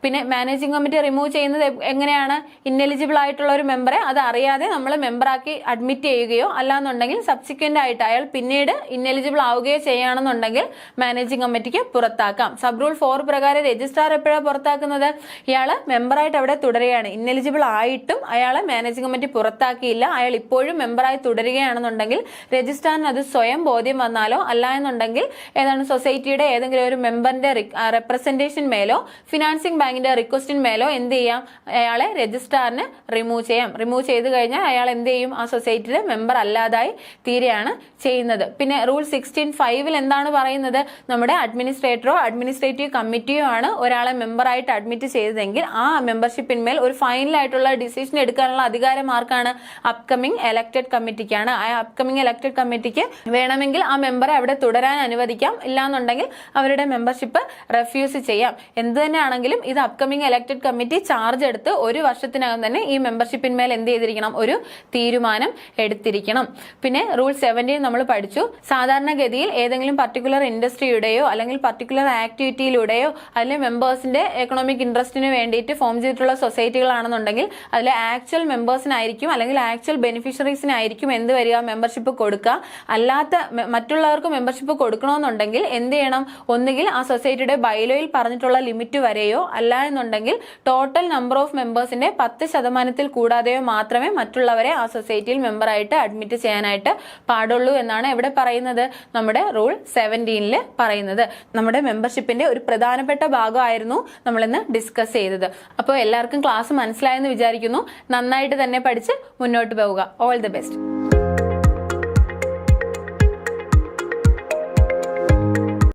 പിന്നെ മാനേജിംഗ് കമ്മിറ്റി റിമൂവ് ചെയ്യുന്നത് എങ്ങനെയാണ്? ഇന്നെലിജിബിൾ ആയിട്ടുള്ള ഒരു മെമ്പറെ അത് അറിയാതെ നമ്മൾ മെമ്പറാക്കി അഡ്മിറ്റ് ചെയ്യുകയോ അല്ലാന്നുണ്ടെങ്കിൽ സബ്സിക്വന്റ് ആയിട്ട് അയാൾ പിന്നീട് ഇന്നെലിജിബിൾ ആവുകയോ ചെയ്യുകയാണെന്നുണ്ടെങ്കിൽ മാനേജിംഗ് കമ്മിറ്റിക്ക് പുറത്താക്കാം. സബ് റൂൾ 4 പ്രകാരം രജിസ്ട്രാർ എപ്പോഴാണ് പുറത്താക്കുന്നത്? ഇയാള് മെമ്പറായിട്ട് അവിടെ തുടരുകയാണ്. ഇന്നെലിജിബിൾ ആയിട്ടും അയാളെ മാനേജിംഗ് കമ്മിറ്റി പുറത്താക്കിയില്ല, അയാൾ ഇപ്പോഴും മെമ്പറായി തുടരുകയാണെന്നുണ്ടെങ്കിൽ രജിസ്ട്രാറിന് അത് സ്വയം ബോധ്യം വന്നാലോ അല്ല എന്നുണ്ടെങ്കിൽ ഏതാണ് സൊസൈറ്റിയുടെ ഏതെങ്കിലും ഒരു മെമ്പറിന്റെ റെപ്രസെന്റേഷൻ മേലോ ഫിനാൻസിംഗ് ബാങ്കിന്റെ റിക്വസ്റ്റിന്മേലോ എന്ത് ചെയ്യാം? അയാളെ രജിസ്ട്രാറിന് റിമൂവ് ചെയ്യാം. റിമൂവ് ചെയ്ത് കഴിഞ്ഞാൽ അയാൾ എന്ത് ചെയ്യും? ആ സൊസൈറ്റിയിലെ മെമ്പർ അല്ലാതായി തീരെയാണ് ചെയ്യുന്നത്. പിന്നെ റൂൾ 16(5)-ൽ എന്താണ് പറയുന്നത്? നമ്മുടെ അഡ്മിനിസ്ട്രേറ്ററോ അഡ്മിനിസ്ട്രേറ്റീവ് കമ്മിറ്റിയോ ആണ് ഒരാളെ മെമ്പറായിട്ട് അഡ്മിറ്റ് ചെയ്തതെങ്കിൽ ആ മെമ്പർഷിപ്പിന്മേൽ ഒരു ഫൈനലായിട്ടുള്ള ഡിസിഷൻ എടുക്കാനുള്ള അധികാരം ആർക്കാണ്? അപ്കമിംഗ് എലക്ടഡ് കമ്മിറ്റിക്കാണ്. ആ അപ്കമിംഗ് എലക്ടഡ് കമ്മിറ്റിക്ക് വേണമെങ്കിൽ ആ മെമ്പറെ അവിടെ തുടരാൻ അനുവദിക്കാം, ഇല്ലാന്നുണ്ടെങ്കിൽ അവരുടെ മെമ്പർഷിപ്പ് റെഫ്യൂസ് ചെയ്യാം. എന്ത് തന്നെയാണെങ്കിലും ഇത് അപ്കമിംഗ് എലക്ടഡ് കമ്മിറ്റി ചാർജ് എടുത്ത് 1 വർഷത്തിനകം തന്നെ ഈ മെമ്പർഷിപ്പിന്മേൽ എന്ത് ചെയ്തിരിക്കണം? ഒരു തീരുമാനം എടുത്തിരിക്കണം. പിന്നെ റൂൾ 17 നമ്മൾ പഠിച്ചു. സാധാരണഗതിയിൽ ഏതെങ്കിലും പർട്ടിക്കുലർ ഇൻഡസ്ട്രിയുടെയോ അല്ലെങ്കിൽ പർട്ടിക്കുലർ ആക്ടിവിറ്റിയിലൂടെയോ അതിലെ മെമ്പേഴ്സിന്റെ എക്കണോമിക് ഇൻട്രസ്റ്റിന് വേണ്ടിയിട്ട് ഫോം ചെയ്തിട്ടുള്ള സൊസൈറ്റികളാണെന്നുണ്ടെങ്കിൽ അതിലെ ആക്ച്വൽ മെമ്പേഴ്സിനായിരിക്കും അല്ലെങ്കിൽ ആക്ച്വൽ ബെനിഫിഷ്യറീസിനായിരിക്കും എന്ത് വരിക? മെമ്പർഷിപ്പ് കൊടുക്കുക. അല്ലാത്ത മറ്റുള്ളവർക്ക് മെമ്പർഷിപ്പ് കൊടുക്കണമെന്നുണ്ടെങ്കിൽ എന്ത് ചെയ്യണം? ഒന്നുകിൽ ആ സൊസൈറ്റിയുടെ ബൈലോയിൽ പറഞ്ഞിട്ടുള്ള ലിമിറ്റ് വരെയോ അല്ല എന്നുണ്ടെങ്കിൽ ടോട്ടൽ നമ്പർ ഓഫ് മെമ്പേഴ്സിന്റെ 10% കൂടാതെയോ മാത്രമേ മറ്റുള്ളവരെ ആ സൊസൈറ്റിയിൽ മെമ്പറായിട്ട് അഡ്മിറ്റ് ചെയ്യാനായിട്ട് പാടുള്ളൂ എന്നാണ് എവിടെ പറയുന്നത്? നമ്മുടെ റൂൾ 17-ൽ പറയുന്നത്. നമ്മുടെ മെമ്പർഷിപ്പിന്റെ ഒരു പ്രധാനപ്പെട്ട ഭാഗമായിരുന്നു നമ്മളിന്ന് ഡിസ്കസ് ചെയ്തത്. അപ്പോൾ എല്ലാവർക്കും ക്ലാസ് മനസ്സിലായെന്ന് വിചാരിക്കുന്നു. നന്നായിട്ട് തന്നെ പഠിച്ച് മുന്നോട്ട് പോവുക. All the best.